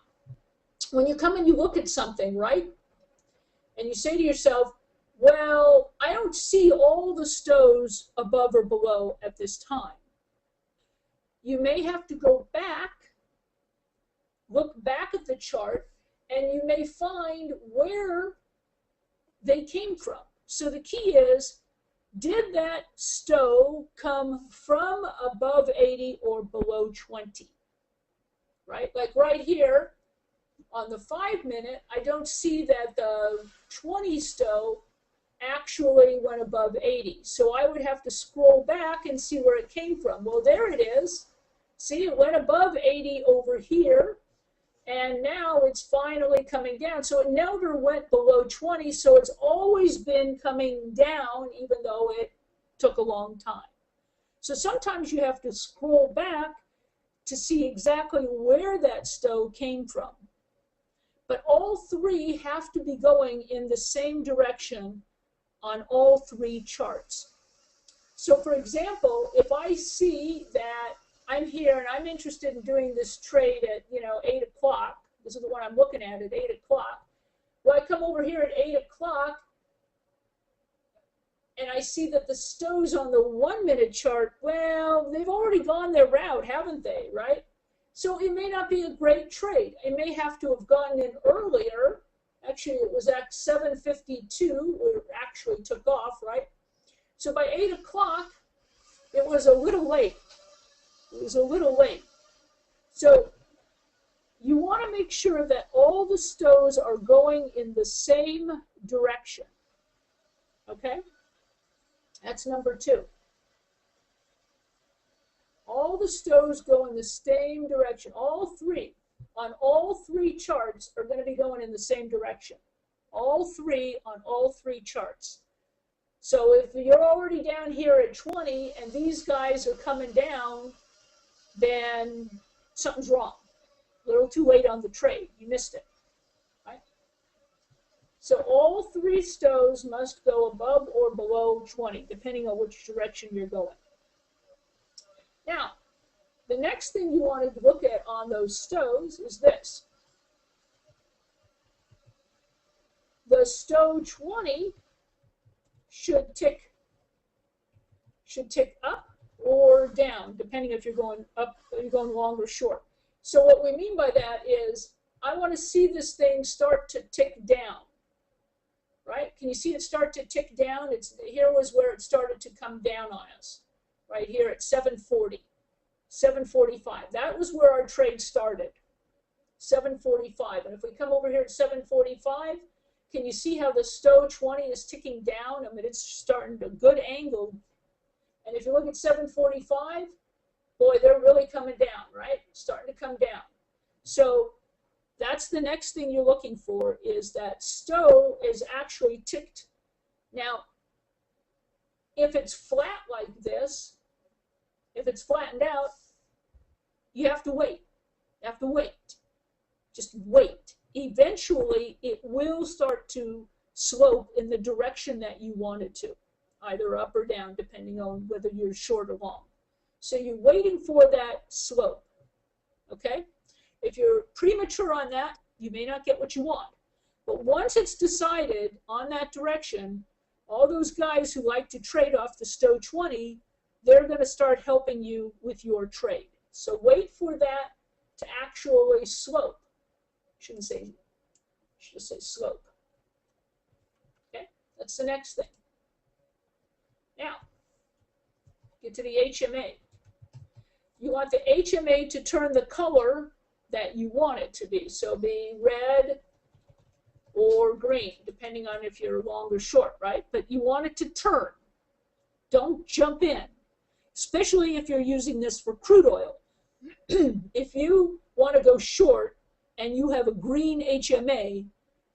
when you come and you look at something, right, and you say to yourself, well, I don't see all the stows above or below at this time. You may have to go back, look back at the chart, and you may find where they came from. So the key is, did that stow come from above 80 or below 20? Right? Like right here on the 5-minute, I don't see that the 20 stow actually went above 80. So I would have to scroll back and see where it came from. Well, there it is. See, it went above 80 over here, and now it's finally coming down. So it never went below 20, so it's always been coming down, even though it took a long time. So sometimes you have to scroll back to see exactly where that stow came from. But all three have to be going in the same direction on all three charts. So for example, if I see that I'm here and I'm interested in doing this trade at 8 o'clock, this is the one I'm looking at 8 o'clock. Well, I come over here at 8 o'clock and I see that the stows on the 1 minute chart, well, they've already gone their route, haven't they, right? So it may not be a great trade. It may have to have gone in earlier. Actually, it was at 7:52 where it actually took off, right? So by 8 o'clock, it was a little late. It was a little late. So you want to make sure that all the stows are going in the same direction. Okay? That's number 2. All the stows go in the same direction. All three, on all three charts, are going to be going in the same direction. All three on all three charts. So if you're already down here at 20 and these guys are coming down, then something's wrong. A little too late on the trade. You missed it. Right? So all three stows must go above or below 20, depending on which direction you're going. Now, the next thing you want to look at on those stows is this. The stow 20 should tick up or down, depending if you're going up, you're going long or short. So what we mean by that is, I want to see this thing start to tick down, right? Can you see it start to tick down? Here was where it started to come down on us, right here at 740, 745. That was where our trade started, 745. And if we come over here at 745, can you see how the stow 20 is ticking down? I mean, it's starting a good angle. And if you look at 745, boy, they're really coming down, right? Starting to come down. So that's the next thing you're looking for, is that stow is actually ticked. Now, if it's flat like this, if it's flattened out, you have to wait. You have to wait. Just wait. Eventually, it will start to slope in the direction that you want it to, either up or down, depending on whether you're short or long. So you're waiting for that slope, okay? If you're premature on that, you may not get what you want. But once it's decided on that direction, all those guys who like to trade off the stow 20, they're going to start helping you with your trade. So wait for that to actually slope. Should say slope. Okay, that's the next thing. Now, get to the HMA. You want the HMA to turn the color that you want it to be. So be red or green, depending on if you're long or short, right? But you want it to turn. Don't jump in, especially if you're using this for crude oil. If you want to go short and you have a green HMA,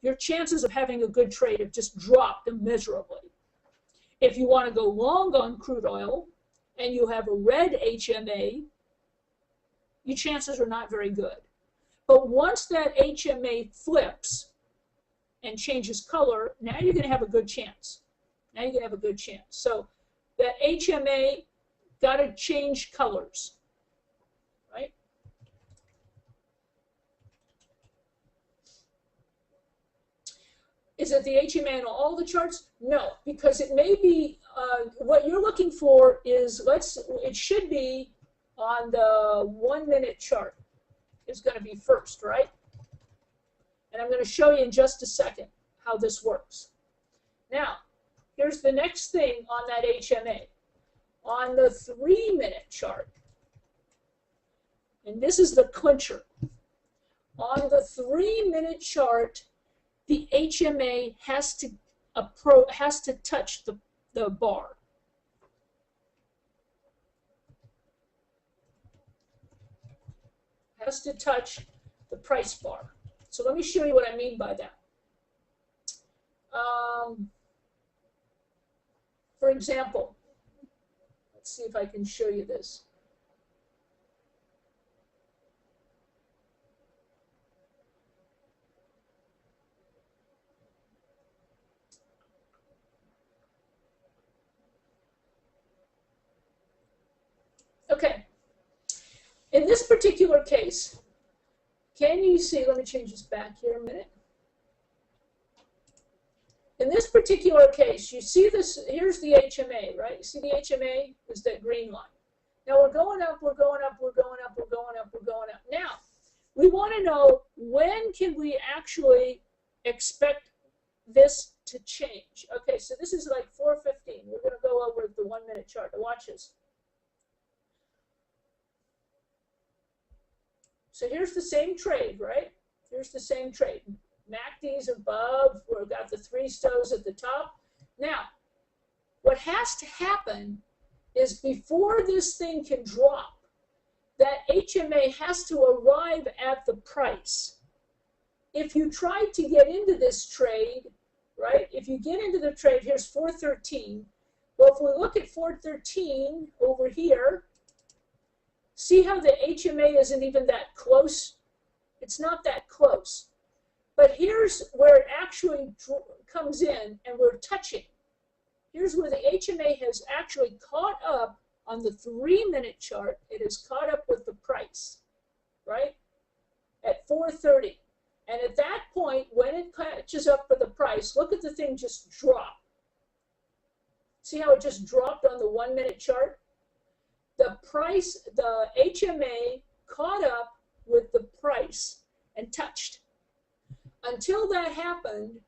your chances of having a good trade have just dropped immeasurably. If you want to go long on crude oil and you have a red HMA, your chances are not very good. But once that HMA flips and changes color, now you're going to have a good chance. Now you're going to have a good chance. So that HMA got to change colors, right? Is it the HMA on all the charts? No, because it may be, what you're looking for is, it should be on the 1 minute chart. It's going to be first, right? And I'm going to show you in just a second how this works. Now, here's the next thing on that HMA. On the 3 minute chart, and this is the clincher. On the 3 minute chart, the HMA has to has to touch the bar. Has to touch the price bar. So let me show you what I mean by that. For example, let's see if I can show you this. Okay. In this particular case, can you see, let me change this back here a minute. In this particular case, you see this, here's the HMA, right? You see the HMA is that green line. Now we're going up, we're going up, we're going up, we're going up, we're going up. Now, we want to know when can we actually expect this to change. Okay, so this is like 4:15. We're going to go over the 1 minute chart. Now watch this. So here's the same trade, right? Here's the same trade. MACD's above, we've got the 3 stows at the top. Now, what has to happen is before this thing can drop, that HMA has to arrive at the price. If you try to get into this trade, right, if you get into the trade, here's 413. Well, if we look at 413 over here, see how the HMA isn't even that close? It's not that close. But here's where it actually comes in and we're touching. Here's where the HMA has actually caught up on the 3 minute chart. It is caught up with the price, right? At 4:30. And at that point, when it catches up with the price, look at the thing just drop. See how it just dropped on the 1 minute chart? The price, the HMA caught up with the price and touched. Until that happened,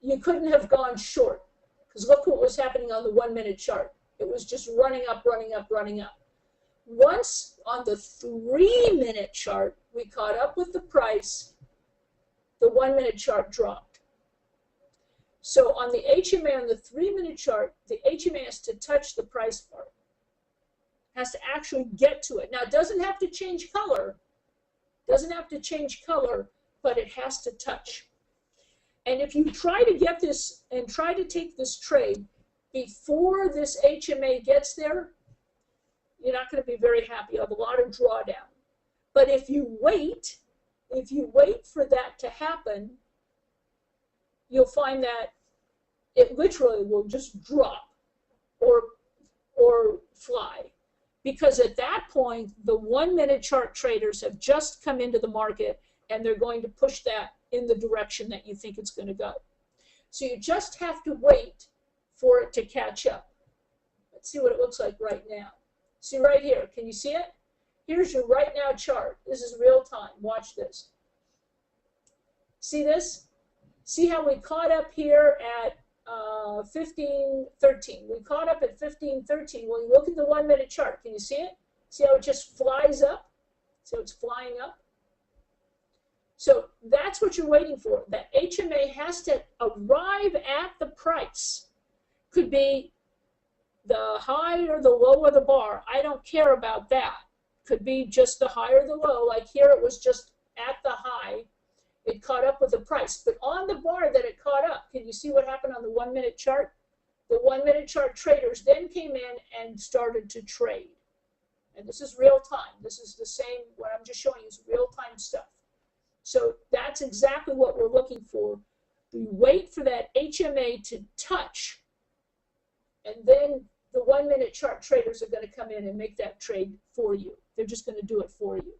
you couldn't have gone short. Because look what was happening on the 1 minute chart. It was just running up, running up, running up. Once on the 3 minute chart, we caught up with the price, the 1 minute chart dropped. So on the HMA on the 3 minute chart, the HMA has to touch the price bar. Has to actually get to it. Now it doesn't have to change color. Doesn't have to change color, but it has to touch. And if you try to get this and try to take this trade before this HMA gets there, you're not going to be very happy. You have a lot of drawdown. But if you wait for that to happen, you'll find that it literally will just drop or fly. Because at that point, the 1 minute chart traders have just come into the market and they're going to push that in the direction that you think it's going to go. So you just have to wait for it to catch up. Let's see what it looks like right now. See right here, can you see it? Here's your right now chart. This is real time. Watch this. See this? See how we caught up here at 15:13. We caught up at 15:13. Well, you look at the 1 minute chart. Can you see it? See how it just flies up? So it's flying up. So that's what you're waiting for. That HMA has to arrive at the price. Could be the high or the low of the bar. I don't care about that. Could be just the high or the low. Like here, it was just at the high. It caught up with the price. But on the bar that it caught up, can you see what happened on the 1 minute chart? The 1 minute chart traders then came in and started to trade. And this is real time. This is the same, what I'm just showing you is real time stuff. So that's exactly what we're looking for. We wait for that HMA to touch, and then the 1 minute chart traders are going to come in and make that trade for you. They're just going to do it for you.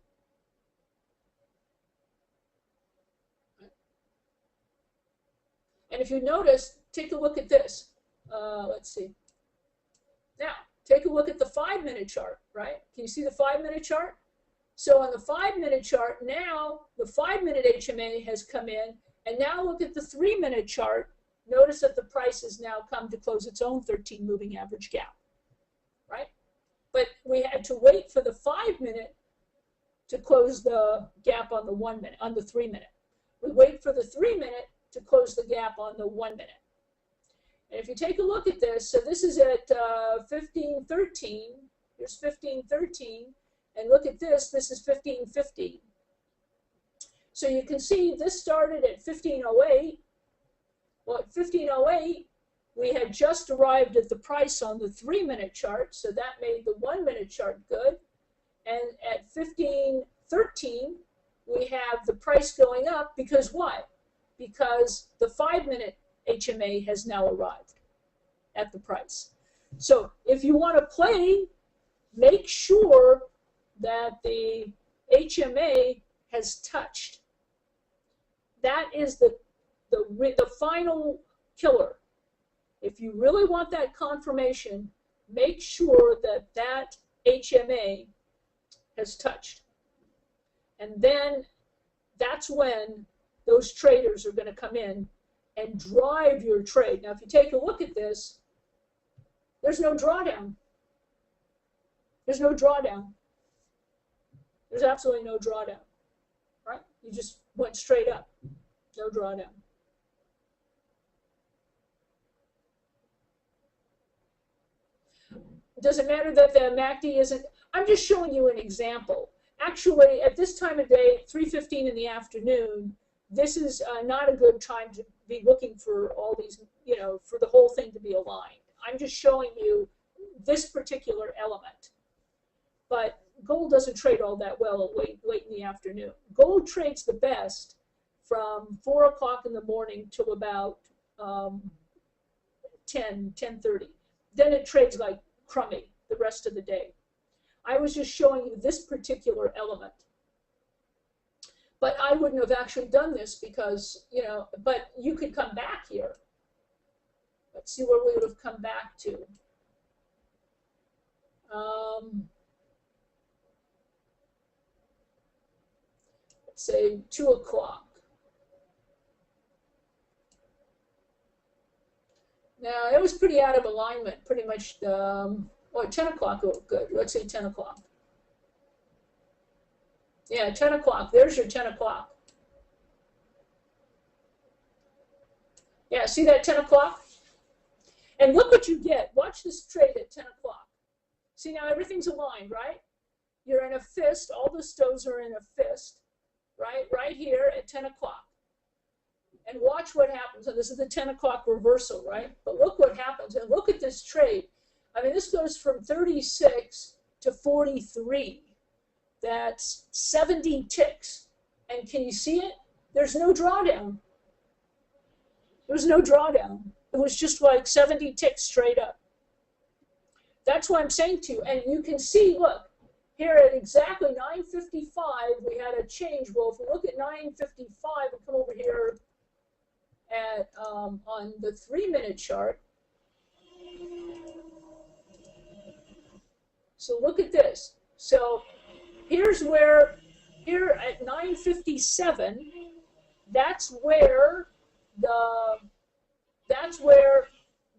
And if you notice, take a look at this. Let's see. Now, take a look at the 5 minute chart, right? Can you see the 5 minute chart? So on the 5 minute chart, now the 5 minute HMA has come in, and now look at the 3 minute chart. Notice that the price has now come to close its own 13 moving average gap, right? But we had to wait for the 5 minute to close the gap on the 1 minute, on the 3 minute. We wait for the 3 minute to close the gap on the 1 minute. And if you take a look at this, so this is at 15:13. Here's 15:13. And look at this. This is 15:15. So you can see this started at 15:08. Well, at 15:08, we had just arrived at the price on the 3 minute chart, so that made the 1 minute chart good. And at 15:13, we have the price going up because what? Because the 5 minute HMA has now arrived at the price. So if you want to play, make sure that the HMA has touched. That is the final killer. If you really want that confirmation, make sure that that HMA has touched. And then that's when those traders are going to come in and drive your trade. Now, if you take a look at this, there's no drawdown. There's no drawdown. There's absolutely no drawdown, right? You just went straight up. No drawdown. Does it matter that the MACD isn't? I'm just showing you an example. Actually, at this time of day, 3:15 in the afternoon, this is not a good time to be looking for all these, for the whole thing to be aligned. I'm just showing you this particular element. But gold doesn't trade all that well late in the afternoon. Gold trades the best from 4 o'clock in the morning till about 10:30. Then it trades like crummy the rest of the day. I was just showing you this particular element. But I wouldn't have actually done this because, but you could come back here. Let's see where we would have come back to. Let's say 2 o'clock. Now, it was pretty out of alignment, pretty much, 10 o'clock, oh, good. Let's say 10 o'clock. Yeah, 10 o'clock. There's your 10 o'clock. Yeah, see that 10 o'clock? And look what you get. Watch this trade at 10 o'clock. See, now everything's aligned, right? You're in a fist. All the stows are in a fist, right? Right here at 10 o'clock. And watch what happens. And this is the 10 o'clock reversal, right? But look what happens. And look at this trade. I mean, this goes from 36 to 43. That's 70 ticks. And can you see it? There's no drawdown. There was no drawdown. It was just like 70 ticks straight up. That's what I'm saying to you. And you can see, look, here at exactly 9:55, we had a change. Well, if we look at 9:55 and come over here at on the 3 minute chart. So look at this. So here's where, here at 9:57, that's where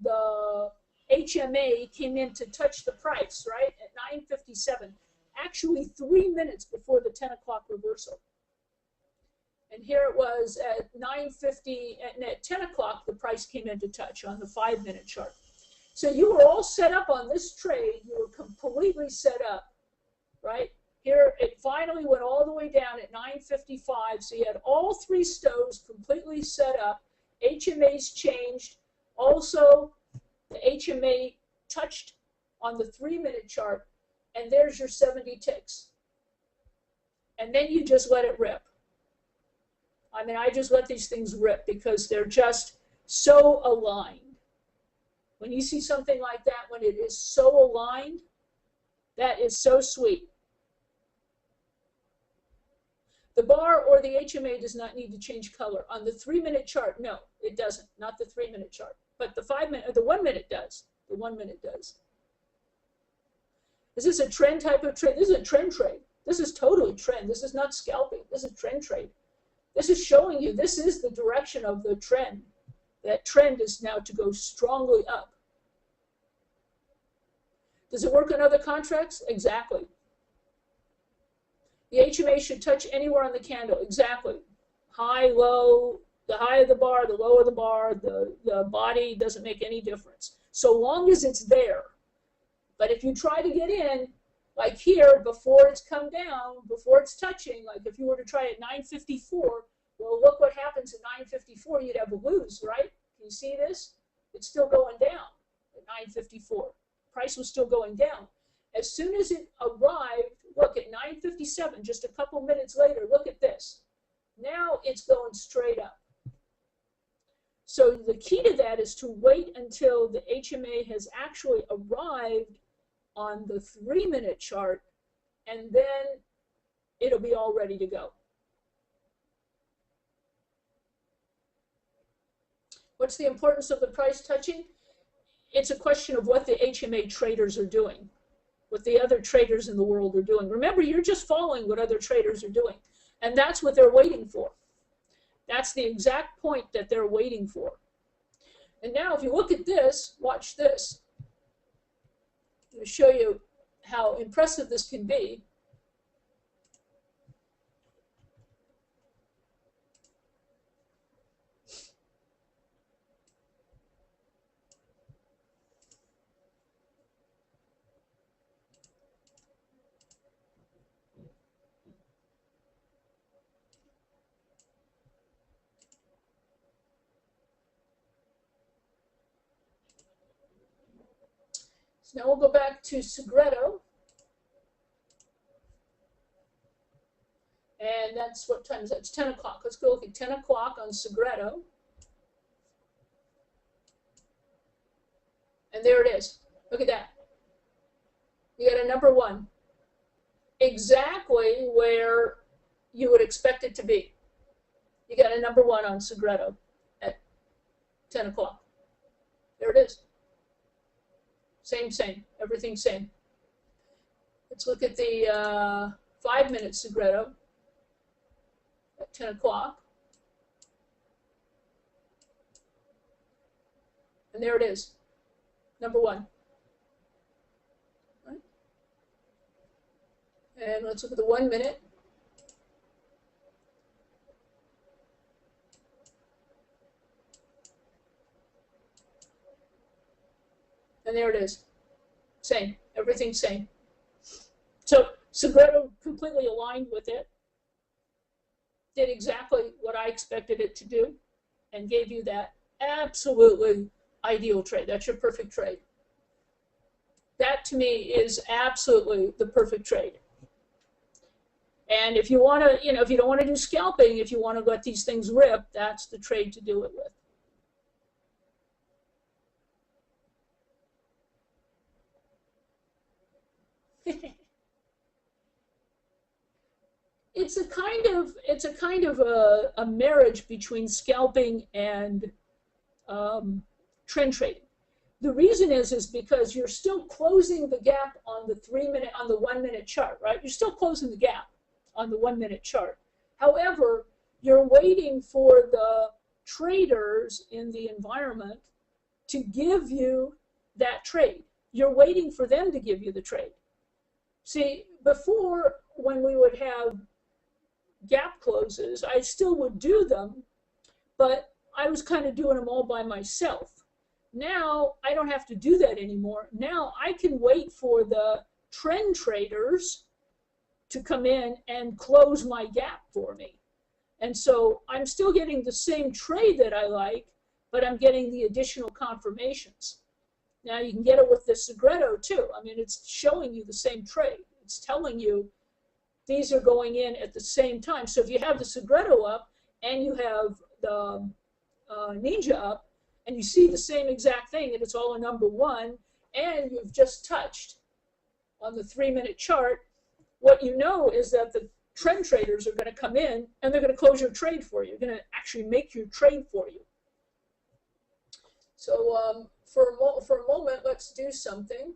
the HMA came in to touch the price, right? At 9:57, actually 3 minutes before the 10 o'clock reversal. And here it was at 9:50, and at 10 o'clock, the price came into touch on the 5 minute chart. So you were all set up on this trade. You were completely set up, right? Here, it finally went all the way down at 9:55. So you had all three stows completely set up. HMAs changed. Also, the HMA touched on the 3 minute chart, and there's your 70 ticks. And then you just let it rip. I mean, I just let these things rip because they're just so aligned. When you see something like that, when it is so aligned, that is so sweet. The bar or the HMA does not need to change color. On the 3 minute chart, no, it doesn't. Not the 3 minute chart. But the 5 minute, or the 1 minute does. The 1 minute does. Is this a trend type of trade? This is a trend trade. This is totally trend. This is not scalping. This is trend trade. This is showing you this is the direction of the trend. That trend is now to go strongly up. Does it work on other contracts? Exactly. The HMA should touch anywhere on the candle. Exactly. high, low, the higher the bar, the lower the bar, the body doesn't make any difference, so long as it's there. But if you try to get in, like here, before it's come down, before it's touching, like if you were to try at 954, well, look what happens at 954. You'd have a lose, right? Can you see this? It's still going down at 954. Price was still going down. As soon as it arrived, look at 957, just a couple minutes later, look at this. Now it's going straight up. So the key to that is to wait until the HMA has actually arrived on the 3-minute chart, and then it'll be all ready to go. What's the importance of the price touching? It's a question of what the HMA traders are doing, what the other traders in the world are doing. Remember, you're just following what other traders are doing, and that's what they're waiting for. That's the exact point that they're waiting for. And now if you look at this, watch this. I'm going to show you how impressive this can be. So now we'll go back to Segredo. And that's what time is that? It's 10 o'clock. Let's go look at 10 o'clock on Segredo. And there it is. Look at that. You got a number 1. Exactly where you would expect it to be. You got a number 1 on Segredo at 10 o'clock. There it is. Same, everything same. Let's look at the 5-minute Segredo at 10 o'clock. And there it is, number 1. Right. And let's look at the 1-minute. And there it is. Same. Everything same. So Segredo completely aligned with it. Did exactly what I expected it to do and gave you that absolutely ideal trade. That's your perfect trade. That to me is absolutely the perfect trade. And if you want to, if you don't want to do scalping, if you want to let these things rip, that's the trade to do it with. It's a kind of a marriage between scalping and trend trading. The reason is because you're still closing the gap on the 1-minute chart, right? You're still closing the gap on the 1-minute chart. However, you're waiting for the traders in the environment to give you that trade. You're waiting for them to give you the trade. See, before, when we would have gap closes, I still would do them, but I was kind of doing them all by myself. Now I don't have to do that anymore. Now I can wait for the trend traders to come in and close my gap for me. And so I'm still getting the same trade that I like, but I'm getting the additional confirmations. Now you can get it with the Segredo too. I mean, it's showing you the same trade. It's telling you these are going in at the same time. So if you have the Segredo up and you have the Ninja up, and you see the same exact thing, and it's all a number 1, and you've just touched on the 3-minute chart, what you know is that the trend traders are going to come in and they're going to close your trade for you. They're going to actually make your trade for you. So for a moment, let's do something.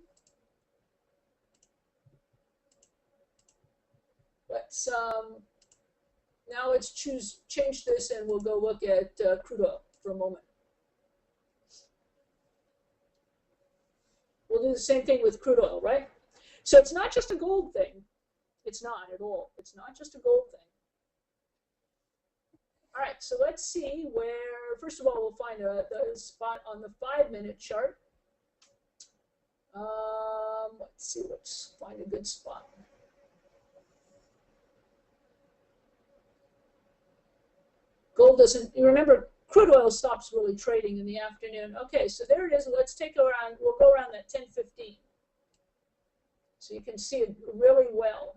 Now let's change this, and we'll go look at crude oil for a moment. We'll do the same thing with crude oil, right? So it's not just a gold thing. It's not at all. It's not just a gold thing. All right, so let's see where, first of all, we'll find the spot on the 5-minute chart. Let's see, let's find a good spot. Gold doesn't, you remember, crude oil stops really trading in the afternoon. Okay, so there it is. Let's take it around, we'll go around that 10:15. So you can see it really well.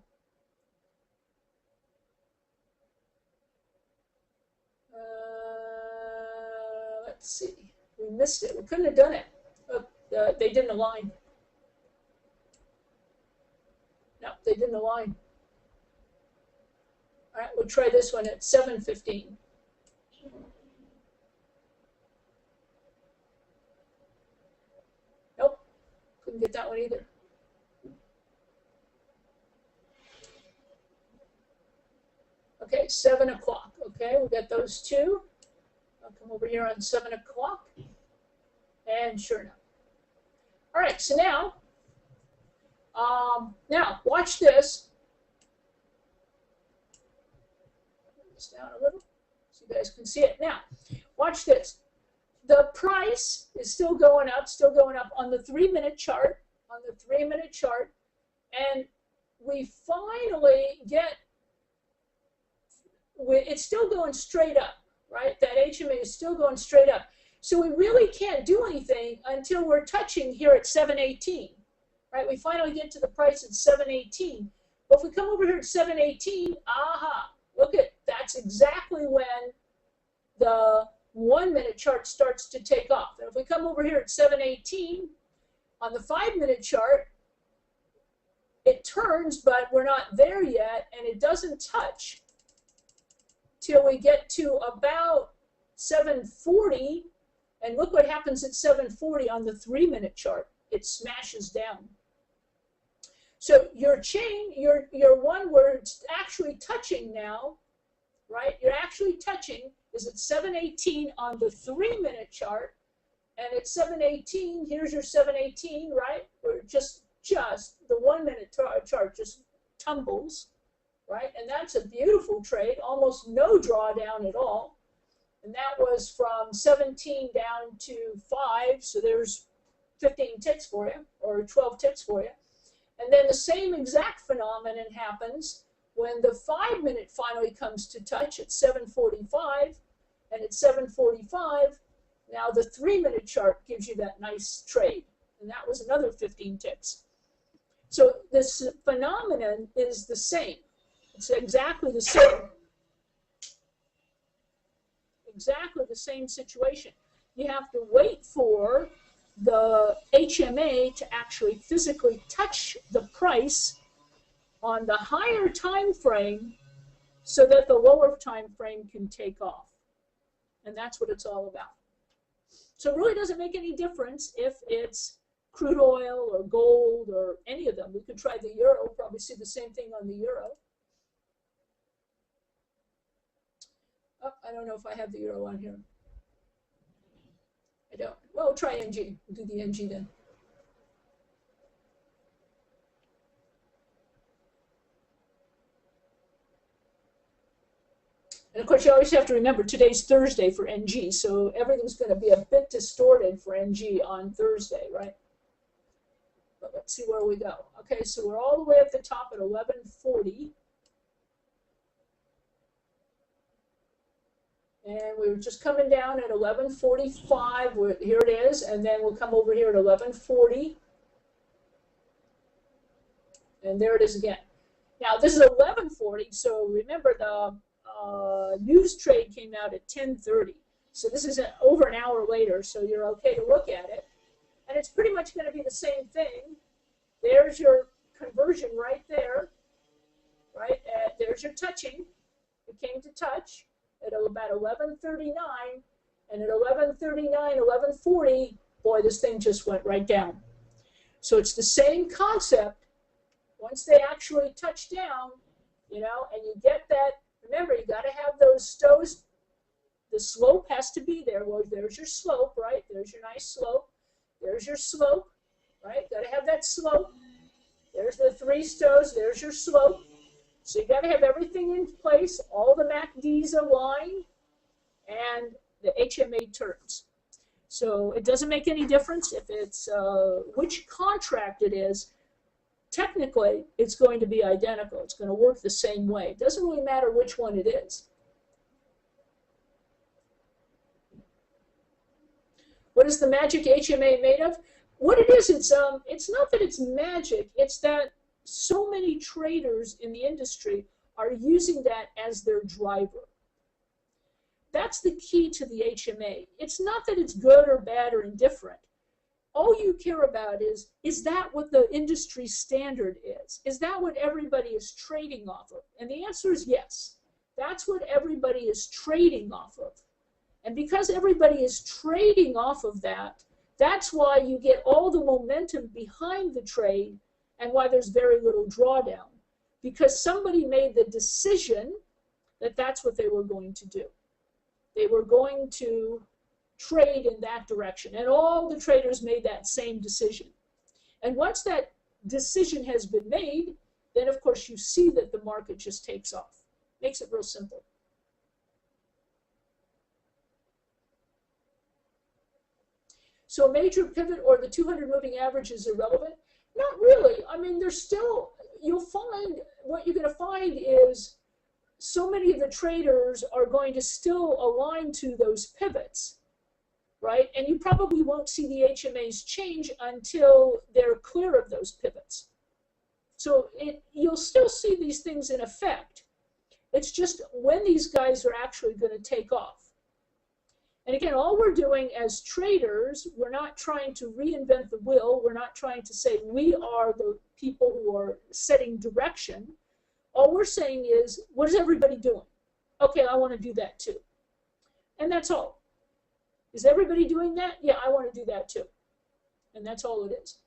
Let's see, we missed it. We couldn't have done it. They didn't align. No, they didn't align. All right, we'll try this one at 7:15. Nope, couldn't get that one either. Okay, 7 o'clock. Okay, we got those two. I'll come over here on 7 o'clock. And sure enough. All right, so now watch this. Put this down a little so you guys can see it. Now, watch this. The price is still going up on the 3-minute chart, and we finally get, it's still going straight up, right? That HMA is still going straight up. So we really can't do anything until we're touching here at 718, right? We finally get to the price at 718. But if we come over here at 718, aha, look at, that's exactly when the 1-minute chart starts to take off. And if we come over here at 718, on the 5-minute chart, it turns, but we're not there yet, and it doesn't touch till we get to about 740. And look what happens at 740 on the 3-minute chart. It smashes down. So your chain, your one where it's actually touching now, right? You're actually touching is at 718 on the 3-minute chart. And at 718, here's your 718, right? Where just the 1-minute chart just tumbles, right? And that's a beautiful trade, almost no drawdown at all. And that was from 17 down to 5, so there's 15 ticks for you, or 12 ticks for you. And then the same exact phenomenon happens when the 5-minute finally comes to touch at 7:45, and at 7:45, now the 3-minute chart gives you that nice trade, and that was another 15 ticks. So this phenomenon is the same. It's exactly the same. Exactly the same situation. You have to wait for the HMA to actually physically touch the price on the higher time frame so that the lower time frame can take off. And that's what it's all about. So it really doesn't make any difference if it's crude oil or gold or any of them. We could try the euro, probably see the same thing on the euro. Oh, I don't know if I have the euro on here. I don't. Well, we'll try NG. We'll do the NG then. And of course, you always have to remember today's Thursday for NG, so everything's going to be a bit distorted for NG on Thursday, right? But let's see where we go. Okay, so we're all the way at the top at 1140. And we were just coming down at 1145. Here it is. And then we'll come over here at 1140. And there it is again. Now, this is 1140. So remember, the news trade came out at 10:30. So this is over an hour later. So you're okay to look at it. And it's pretty much going to be the same thing. There's your conversion right there. Right? There's your touching. It came to touch at about 11:39, and at 11:39, 11:40, boy, this thing just went right down. So it's the same concept. Once they actually touch down, you know, and you get that, remember, you got to have those stows. The slope has to be there. Well, there's your slope, right? There's your nice slope. There's your slope, right? Got to have that slope. There's the 3 stows. There's your slope. So you got to have everything in place. All the MACDs aligned, and the HMA terms. So it doesn't make any difference if it's which contract it is. Technically, it's going to be identical. It's going to work the same way. It doesn't really matter which one it is. What is the magic HMA made of? What it is, it's not that it's magic. It's that so many traders in the industry are using that as their driver. That's the key to the HMA. It's not that it's good or bad or indifferent. All you care about is that what the industry standard is? Is that what everybody is trading off of? And the answer is yes. That's what everybody is trading off of. And because everybody is trading off of that, that's why you get all the momentum behind the trade and why there's very little drawdown. Because somebody made the decision that that's what they were going to do. They were going to trade in that direction. And all the traders made that same decision. And once that decision has been made, then of course you see that the market just takes off. Makes it real simple. So a major pivot or the 200 moving average is irrelevant? Not really. I mean, there's still, you'll find, what you're going to find is so many of the traders are going to still align to those pivots, right? And you probably won't see the HMAs change until they're clear of those pivots. So you'll still see these things in effect. It's just when these guys are actually going to take off. And again, all we're doing as traders, we're not trying to reinvent the wheel. We're not trying to say we are the people who are setting direction. All we're saying is, what is everybody doing? Okay, I want to do that too. And that's all. Is everybody doing that? Yeah, I want to do that too. And that's all it is.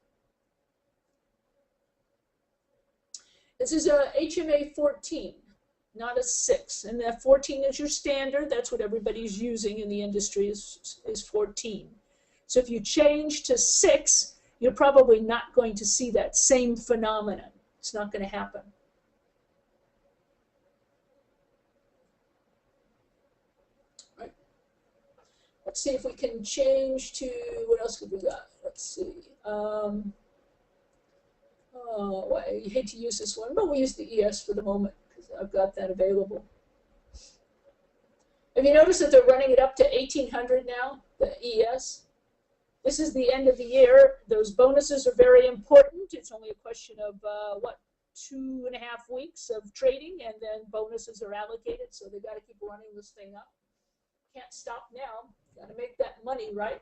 This is a HMA 14, not a 6. And that 14 is your standard. That's what everybody's using in the industry is 14. So if you change to 6, you're probably not going to see that same phenomenon. It's not going to happen. Right. Let's see if we can change to, what else have we got? Let's see. Oh, I hate to use this one, but we'll use the ES for the moment because I've got that available. Have you noticed that they're running it up to 1800 now, the ES? This is the end of the year. Those bonuses are very important. It's only a question of, 2.5 weeks of trading, and then bonuses are allocated, so they got to keep running this thing up. Can't stop now. Got to make that money, right?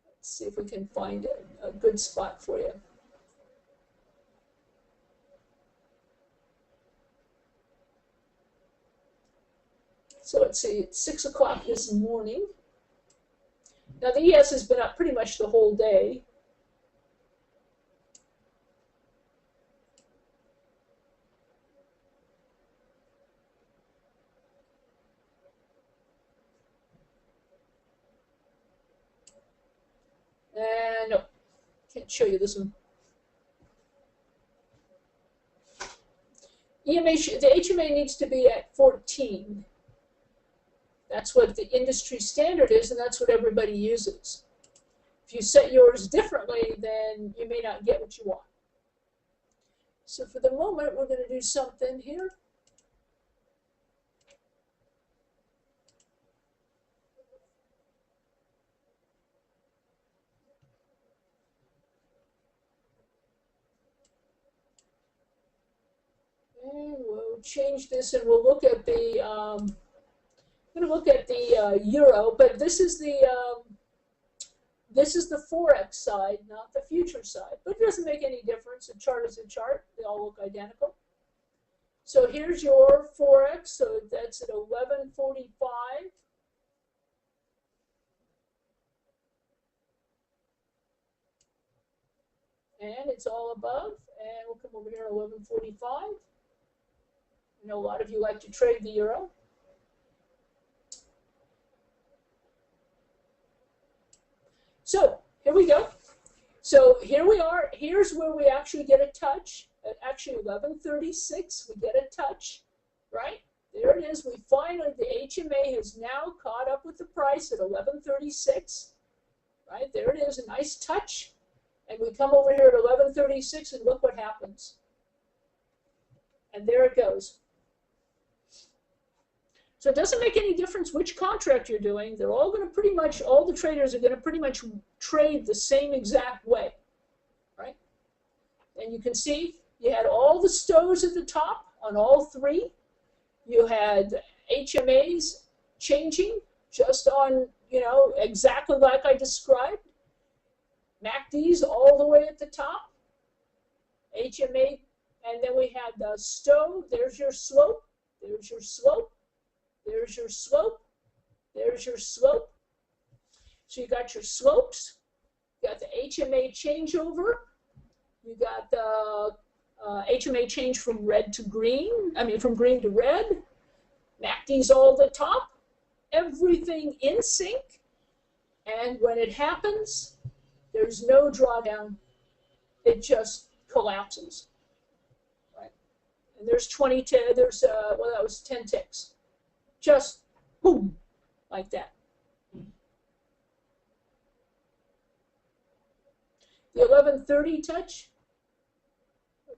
Let's see if we can find a good spot for you. So let's see, it's 6 o'clock this morning. Now the ES has been up pretty much the whole day. No, can't show you this one. The HMA needs to be at 14. That's what the industry standard is, and that's what everybody uses. If you set yours differently, then you may not get what you want. So for the moment, we're going to do something here. And we'll change this, and we'll look at the. I'm going to look at the euro, but this is the forex side, not the future side. But it doesn't make any difference. A chart is a chart; they all look identical. So here's your forex. So that's at 11:45. And it's all above. And we'll come over here at 11:45. I know a lot of you like to trade the euro. So here we go. So here we are. Here's where we actually get a touch. At actually 11:36, we get a touch, right? There it is. We finally, the HMA has now caught up with the price at 11.36. Right, there it is, a nice touch. And we come over here at 11.36 and look what happens. And there it goes. So it doesn't make any difference which contract you're doing. They're all going to pretty much, all the traders are going to pretty much trade the same exact way. Right? And you can see you had all the stows at the top on all three. You had HMAs changing just on, you know, exactly like I described. MACDs all the way at the top. HMA, and then we had the stow. There's your slope. There's your slope. There's your slope. There's your slope. So you got your slopes. You got the HMA changeover. You got the HMA change from red to green. I mean, from green to red. MACDs all at the top. Everything in sync. And when it happens, there's no drawdown. It just collapses. Right? And there's 20, there's, well, that was 10 ticks. Just boom, like that. The 11:30 touch.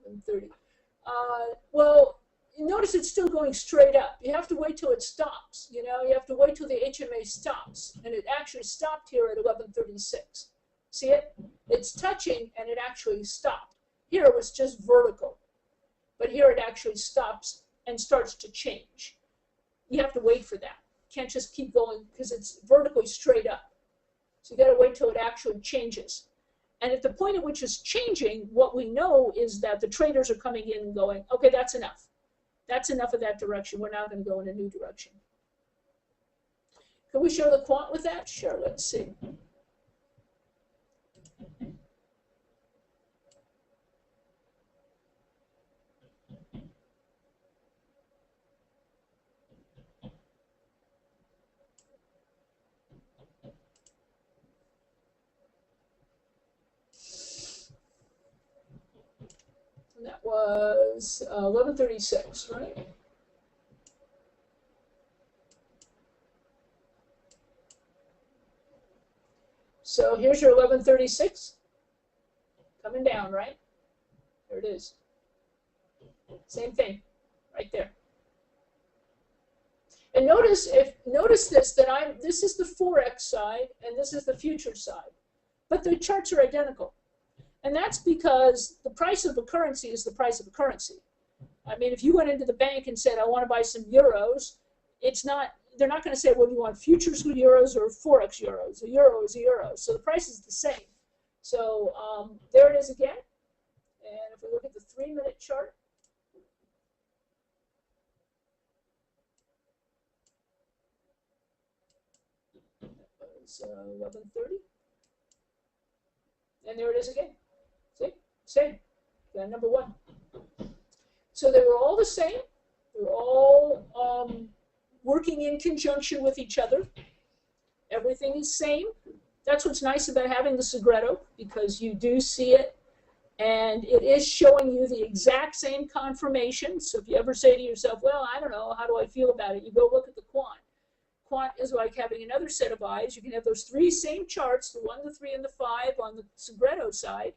11:30. Well, notice it's still going straight up. You have to wait till it stops. You know, you have to wait till the HMA stops, and it actually stopped here at 11:36. See it? It's touching, and it actually stopped. Here it was just vertical, but here it actually stops and starts to change. You have to wait for that. You can't just keep going because it's vertically straight up. So you got to wait till it actually changes. And at the point at which it's changing, what we know is that the traders are coming in and going, okay, that's enough. That's enough of that direction. We're now going to go in a new direction. Can we show the quant with that? Sure, let's see. That was 11:36, right? So here's your 11:36 coming down, right? There it is. Same thing, right there. And notice this that this is the forex side and this is the future side, but the charts are identical. And that's because the price of a currency is the price of a currency. I mean, if you went into the bank and said, I want to buy some euros, they're not going to say, well, do you want futures euros or forex euros? A euro is a euro. So the price is the same. So there it is again. And if we look at the 3-minute chart, that was 11:30. And there it is again. See? Same. Got number 1. So they were all the same. They were all working in conjunction with each other. Everything is same. That's what's nice about having the Segredo, because you do see it, and it is showing you the exact same confirmation. So if you ever say to yourself, well, I don't know, how do I feel about it? You go look at the quant. Quant is like having another set of eyes. You can have those 3 same charts, the 1, the 3, and the 5 on the Segredo side,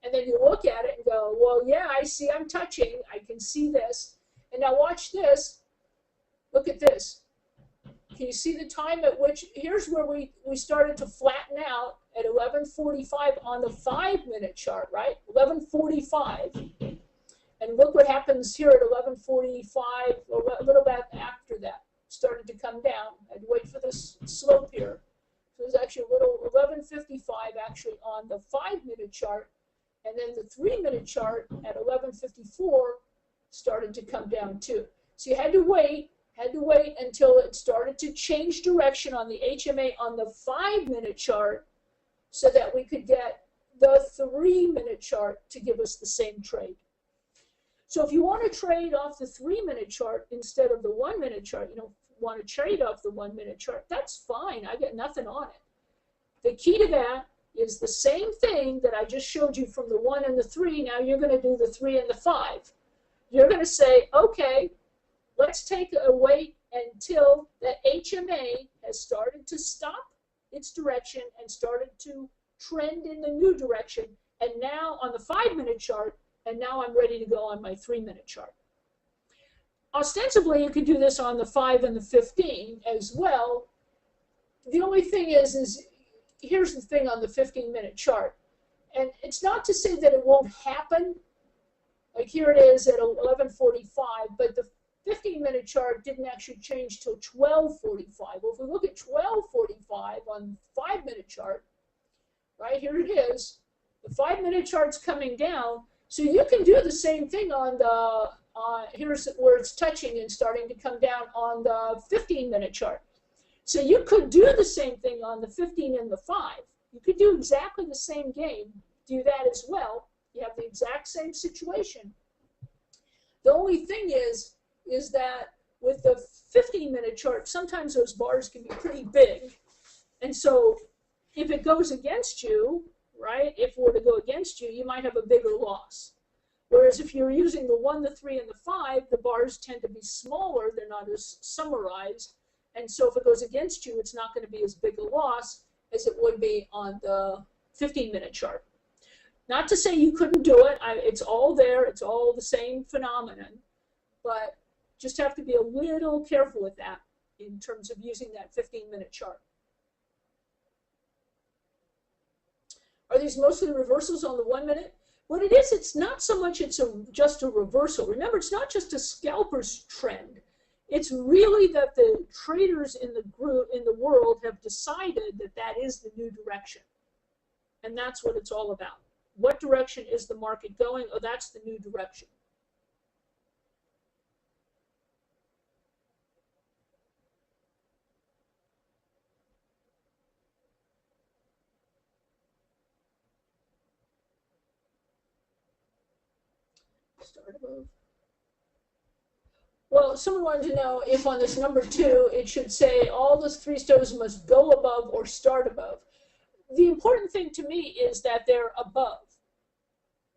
and then you look at it and go, well, yeah, I see I'm touching. I can see this. And now watch this. Look at this. Can you see the time at which, here's where we started to flatten out at 11:45 on the 5-minute chart, right? 11:45. And look what happens here at 11:45, a little bit after that. Started to come down. I'd wait for this slope here. So there's actually a little 11:55 actually on the 5-minute chart, and then the 3-minute chart at 11:54 started to come down too. So you had to wait until it started to change direction on the HMA on the 5-minute chart so that we could get the 3-minute chart to give us the same trade. So if you want to trade off the 3-minute chart instead of the 1-minute chart, you don't want to trade off the 1-minute chart, that's fine. I get nothing on it. The key to that is the same thing that I just showed you from the 1 and the 3. Now you're going to do the 3 and the 5. You're going to say, okay, let's take a wait until the HMA has started to stop its direction and started to trend in the new direction, and now on the 5-minute chart, and now I'm ready to go on my 3-minute chart. Ostensibly, you could do this on the 5 and the 15 as well. The only thing is here's the thing on the 15-minute chart. And it's not to say that it won't happen. Like here it is at 11:45, but the 15-minute chart didn't actually change till 12:45. Well, if we look at 12:45 on the 5-minute chart, right, here it is. The 5-minute chart's coming down. So you can do the same thing on the, here's where it's touching and starting to come down on the 15-minute chart. So you could do the same thing on the 15 and the 5. You could do exactly the same game, do that as well. You have the exact same situation. The only thing is that with the 15-minute chart, sometimes those bars can be pretty big. And so if it goes against you, right, if it were to go against you, you might have a bigger loss. Whereas if you're using the 1, the 3, and the 5, the bars tend to be smaller. They're not as summarized. And so if it goes against you, it's not going to be as big a loss as it would be on the 15-minute chart. Not to say you couldn't do it. It's all there. It's all the same phenomenon. But just have to be a little careful with that in terms of using that 15-minute chart. Are these mostly reversals on the 1 minute? What it is, it's not so much just a reversal. Remember, it's not just a scalper's trend. It's really that the traders in the group, in the world, have decided that that is the new direction. And that's what it's all about. What direction is the market going? Oh, that's the new direction. Start above. Well, someone wanted to know if on this number 2, it should say all the 3 stows must go above or start above. The important thing to me is that they're above,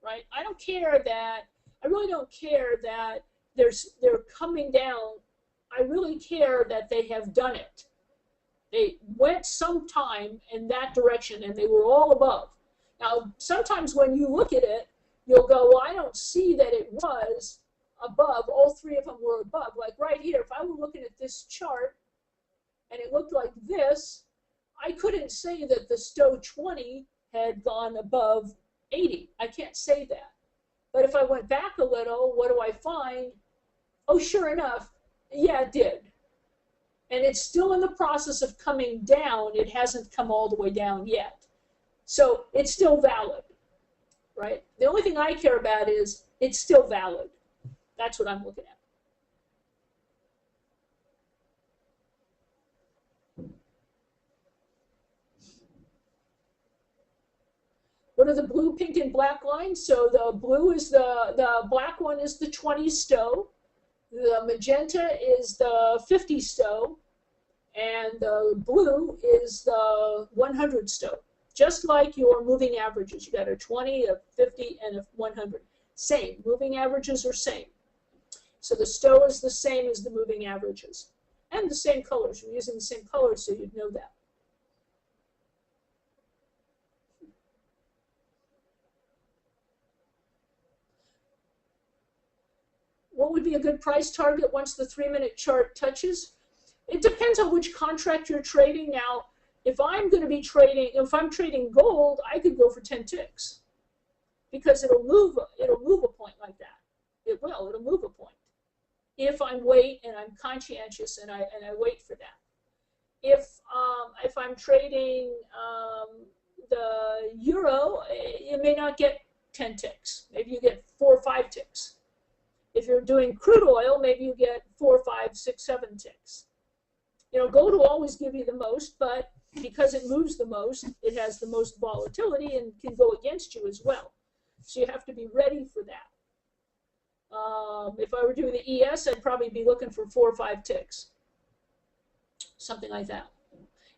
right? I don't care that, I really don't care that they're coming down. I really care that they have done it. They went sometime in that direction and they were all above. Now, sometimes when you look at it, you'll go, well, I don't see that it was above. All 3 of them were above. Like right here, if I were looking at this chart and it looked like this, I couldn't say that the Stow 20 had gone above 80. I can't say that. But if I went back a little, what do I find? Oh, sure enough, yeah, it did. And it's still in the process of coming down. It hasn't come all the way down yet. So it's still valid, right? The only thing I care about is it's still valid. That's what I'm looking at. What are the blue, pink, and black lines? So the blue is the black one is the 20 Stow. The magenta is the 50 Stow. And the blue is the 100 Stow. Just like your moving averages. You got a 20, a 50, and a 100. Same. Moving averages are same. So the Stow is the same as the moving averages. And the same colors. We're using the same colors, so you'd know that. What would be a good price target once the 3-minute chart touches? It depends on which contract you're trading. Now, if I'm going to be trading, if I'm trading gold, I could go for 10 ticks because it'll move a point like that. It'll move a point. If I'm and I'm conscientious and I wait for that. If I'm trading the euro, you may not get 10 ticks. Maybe you get 4 or 5 ticks. If you're doing crude oil, maybe you get 4, 5, 6, 7 ticks. You know, gold will always give you the most, but because it moves the most, it has the most volatility and can go against you as well. So you have to be ready for that. If I were doing the ES, I'd probably be looking for 4 or 5 ticks. Something like that.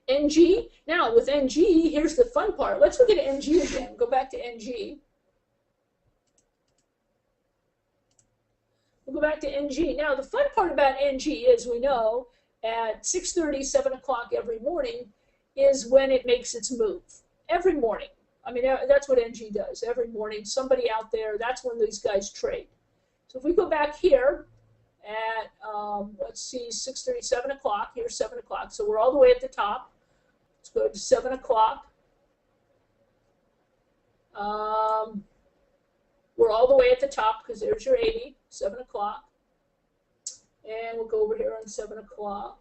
NG, now with NG, here's the fun part. Let's look at NG again. Go back to NG. we'll go back to NG. Now, the fun part about NG is, we know, at 6:30, 7 o'clock every morning is when it makes its move. Every morning. I mean, that's what NG does. Every morning, somebody out there, that's when these guys trade. So if we go back here at, let's see, 6:30, 7 o'clock, here's 7 o'clock. So we're all the way at the top. Let's go to 7 o'clock. We're all the way at the top because there's your 80, 7 o'clock. And we'll go over here on 7 o'clock.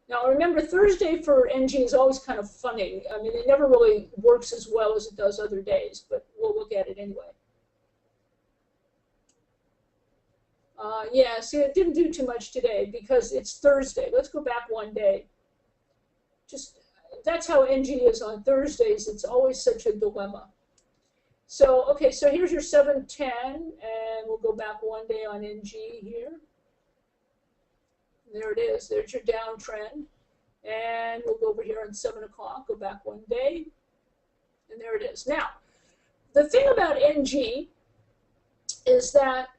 Now remember, Thursday for NG is always kind of funny. I mean, it never really works as well as it does other days, but we'll look at it anyway. Yeah, see, it didn't do too much today because it's Thursday. Let's go back one day. Just, that's how NG is on Thursdays. It's always such a dilemma. So, okay, so here's your 7:10, and we'll go back one day on NG here. There it is. There's your downtrend. And we'll go over here on 7 o'clock, go back one day, and there it is. Now, the thing about NG is that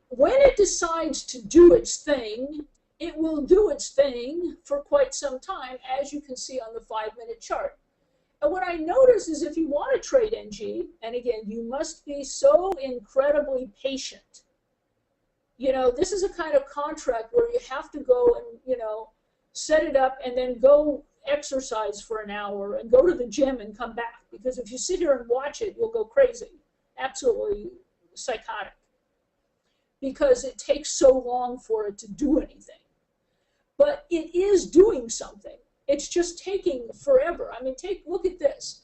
when it decides to do its thing, it will do its thing for quite some time, as you can see on the 5-minute chart. And what I notice is if you want to trade NG, and again, you must be so incredibly patient. You know, this is a kind of contract where you have to go and, you know, set it up and then go exercise for an hour and go to the gym and come back. Because if you sit here and watch it, you'll go crazy, absolutely psychotic. Because it takes so long for it to do anything. But it is doing something. It's just taking forever. I mean, look at this.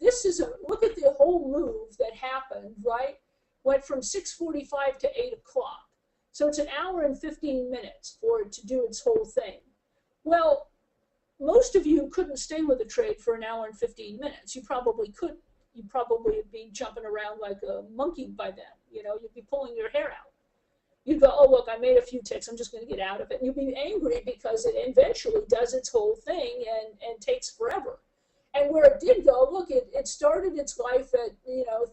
Look at the whole move that happened, right? Went from 6:45 to 8 o'clock. So it's an hour and 15 minutes for it to do its whole thing. Well, most of you couldn't stay with a trade for an hour and 15 minutes. You probably couldn't. You'd probably be jumping around like a monkey by then. You know, you'd be pulling your hair out. You'd go, oh, look, I made a few ticks. I'm just going to get out of it. And you'd be angry because it eventually does its whole thing and takes forever. And where it did go, look, it started its life at,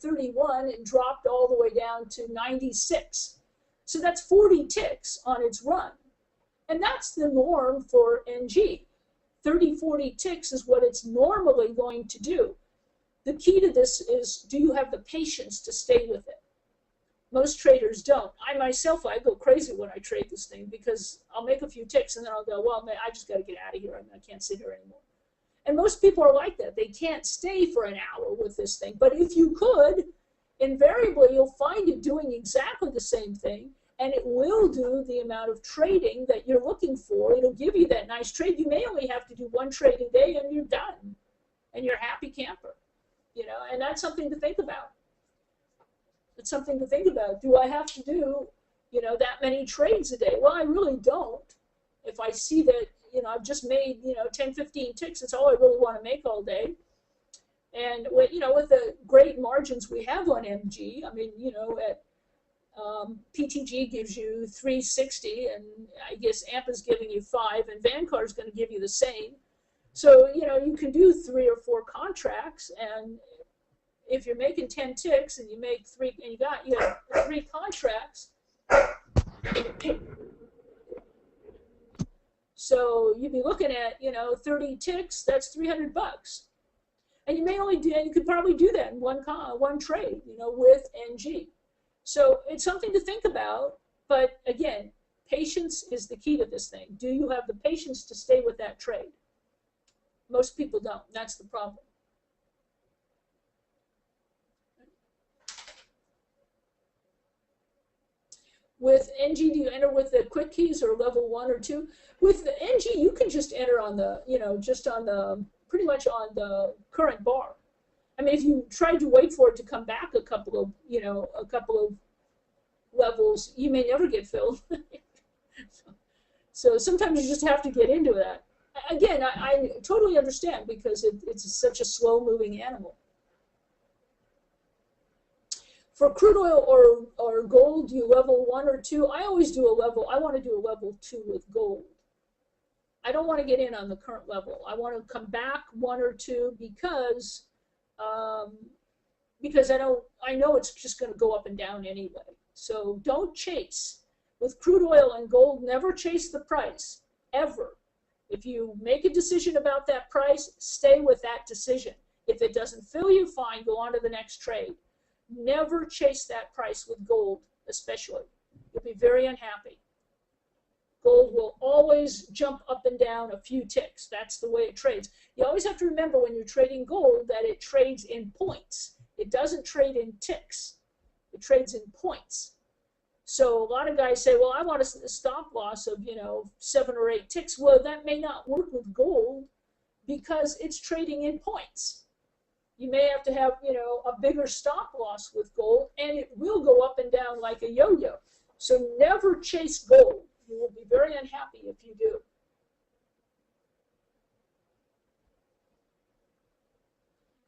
31 and dropped all the way down to 96. So that's 40 ticks on its run. And that's the norm for NG. 30, 40 ticks is what it's normally going to do. The key to this is, do you have the patience to stay with it? Most traders don't. I myself, I go crazy when I trade this thing because I'll make a few ticks and then I'll go, well, man, I just got to get out of here. I can't sit here anymore. And most people are like that. They can't stay for an hour with this thing. But if you could, invariably, you'll find it doing exactly the same thing, and it will do the amount of trading that you're looking for. It'll give you that nice trade. You may only have to do one trade a day, and you're done, and you're a happy camper. And that's something to think about. It's something to think about. Do I have to do, that many trades a day? Well, I really don't. If I see that, I've just made, 10, 15 ticks, that's all I really want to make all day. And, with the great margins we have on MG, I mean, at PTG gives you 360, and I guess AMP is giving you 5, and Vanguard is going to give you the same. So, you can do 3 or 4 contracts, and if you're making 10 ticks and you make 3, and you have 3 contracts, so you'd be looking at 30 ticks. That's $300, and you may only do, and you could probably do that in one trade, with NG. So it's something to think about. But again, patience is the key to this thing. Do you have the patience to stay with that trade? Most people don't. That's the problem. With NG, do you enter with the quick keys or level 1 or 2? With the NG, you can just enter on the, just on the, pretty much on the current bar. I mean, if you tried to wait for it to come back a couple of levels, you may never get filled. So sometimes you just have to get into that. Again, I totally understand because it's such a slow-moving animal. For crude oil or gold, do you level 1 or 2? I always do I want to do a level 2 with gold. I don't want to get in on the current level. I want to come back 1 or 2 because because I know it's just going to go up and down anyway. So don't chase. With crude oil and gold, never chase the price, ever. If you make a decision about that price, stay with that decision. If it doesn't fill you, fine, go on to the next trade. Never chase that price with gold, especially. You'll be very unhappy. Gold will always jump up and down a few ticks. That's the way it trades. You always have to remember when you're trading gold that it trades in points. It doesn't trade in ticks. It trades in points. So a lot of guys say, well, I want a stop loss of, 7 or 8 ticks. Well, that may not work with gold because it's trading in points. You may have to have, a bigger stop loss with gold, and it will go up and down like a yo-yo. So never chase gold. You will be very unhappy if you do.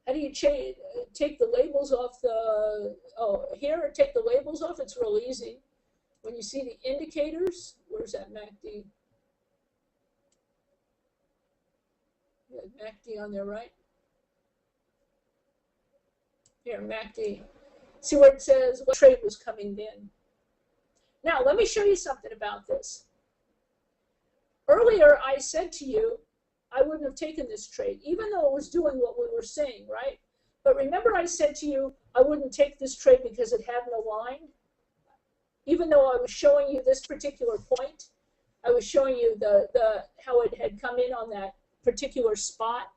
How do you take the labels off here, take the labels off? It's real easy. When you see the indicators, where's that MACD? You had MACD on there, right? Here, MACD. See where it says what trade was coming in. Now, let me show you something about this. Earlier, I said to you, I wouldn't have taken this trade, even though it was doing what we were saying, right? But remember I said to you, I wouldn't take this trade because it hadn't aligned? Even though I was showing you this particular point, I was showing you how it had come in on that particular spot.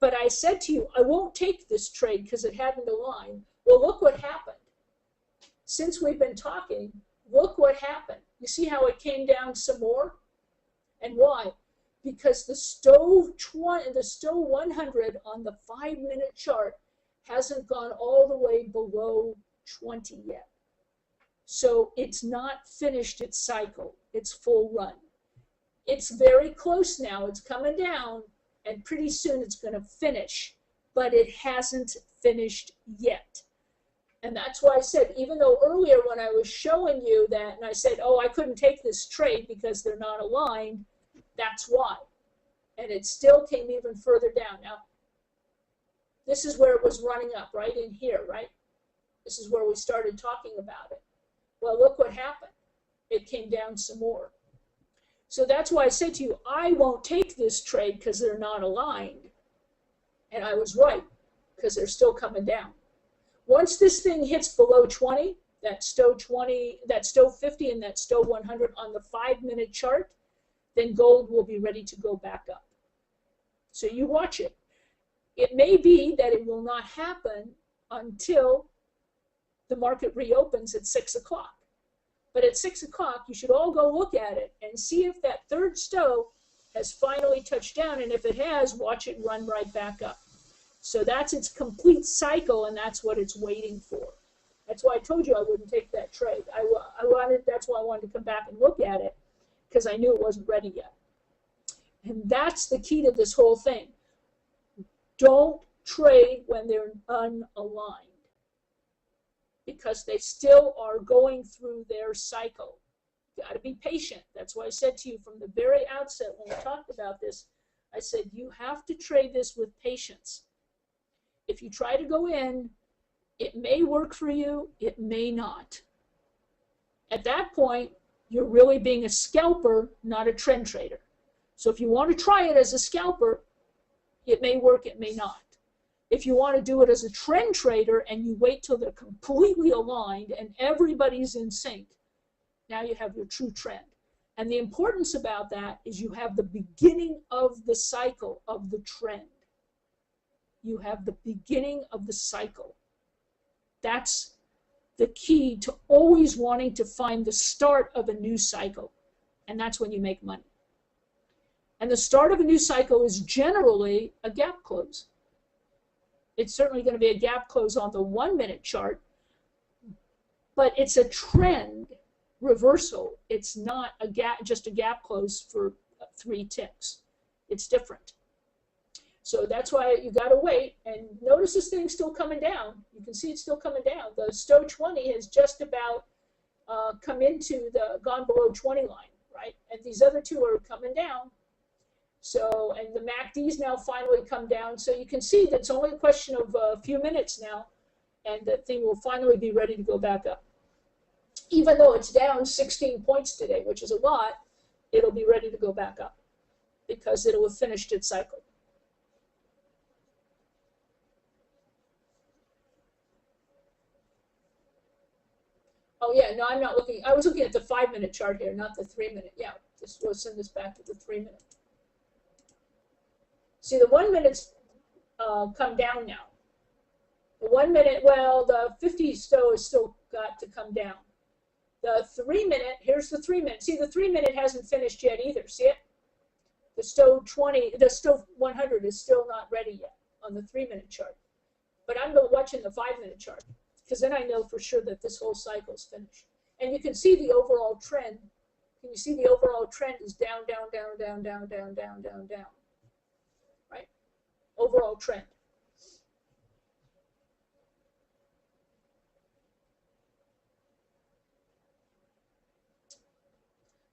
But I said to you, I won't take this trade because it hadn't aligned. Well, look what happened. Since we've been talking, look what happened. You see how it came down some more? And why? Because the Stowe 100 on the 5-minute chart hasn't gone all the way below 20 yet. So it's not finished its cycle, its full run. It's very close now. It's coming down, and pretty soon it's going to finish, but it hasn't finished yet. And that's why I said, even though earlier when I was showing you that, and I said, oh, I couldn't take this trade because they're not aligned, that's why. And it still came even further down. Now, this is where it was running up, right in here, right? This is where we started talking about it. Well, look what happened. It came down some more. So that's why I said to you, I won't take this trade because they're not aligned. And I was right, because they're still coming down. Once this thing hits below 20, that Stowe 20, that Stowe 50, and that Stowe 100 on the 5-minute chart, then gold will be ready to go back up. So you watch it. It may be that it will not happen until the market reopens at 6 o'clock. But at 6 o'clock, you should all go look at it and see if that third Stowe has finally touched down. And if it has, watch it run right back up. So that's its complete cycle, and that's what it's waiting for. That's why I told you I wouldn't take that trade. That's why I wanted to come back and look at it, because I knew it wasn't ready yet. And that's the key to this whole thing. Don't trade when they're unaligned, because they still are going through their cycle. You got to be patient. That's why I said to you from the very outset when we talked about this, I said you have to trade this with patience. If you try to go in, it may work for you, it may not. At that point, you're really being a scalper, not a trend trader. So if you want to try it as a scalper, it may work, it may not. If you want to do it as a trend trader and you wait till they're completely aligned and everybody's in sync, now you have your true trend. And the importance about that is you have the beginning of the cycle of the trend. You have the beginning of the cycle. That's the key to always wanting to find the start of a new cycle. And that's when you make money. And the start of a new cycle is generally a gap close. It's certainly going to be a gap close on the 1-minute chart, but it's a trend reversal. It's not a gap, just a gap close for 3 ticks. It's different. So that's why you got to wait. And notice this thing's still coming down. You can see it's still coming down. The Stowe 20 has just about gone below 20 line, right? And these other two are coming down. So, and the MACD's now finally come down. So you can see that it's only a question of a few minutes now and the thing will finally be ready to go back up. Even though it's down 16 points today, which is a lot, it'll be ready to go back up because it'll have finished its cycle. Oh yeah, no, I'm not looking. I was looking at the 5-minute chart here, not the 3-minute. Yeah, we'll send this back to the 3-minute. See, the 1 minute's come down now. The 1 minute, well, the 50 stow has still got to come down. The 3-minute, here's the 3-minute. See, the 3-minute hasn't finished yet either. See it? The stow 20, the stow 100 is still not ready yet on the 3-minute chart. But I'm watching the 5-minute chart, because then I know for sure that this whole cycle is finished. And you can see the overall trend. Can you see the overall trend is down, down, down, down, down, down, down, down, down. Right? Overall trend.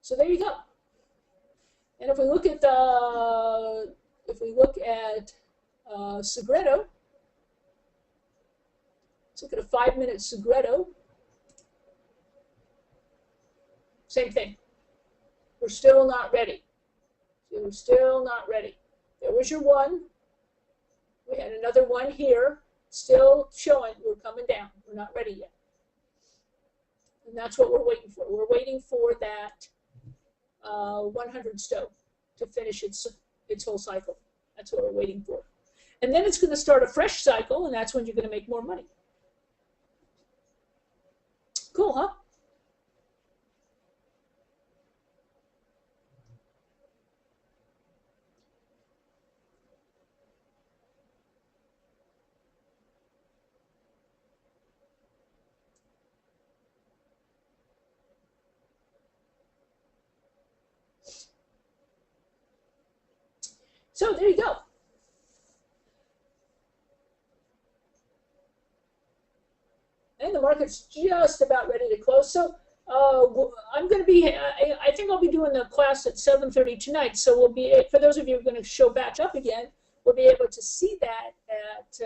So there you go. And if we look at Segredo, let's look at a 5-minute Segredo. Same thing. We're still not ready. So we're still not ready. There was your one. We had another one here. Still showing we're coming down. We're not ready yet. And that's what we're waiting for. We're waiting for that 100 stow to finish its whole cycle. That's what we're waiting for. And then it's going to start a fresh cycle, and that's when you're going to make more money. Cool, huh? So there you go. And the market's just about ready to close. So I'm going to be, I think I'll be doing the class at 7:30 tonight. So we'll be, for those of you who are going to show back up again, we'll be able to see that at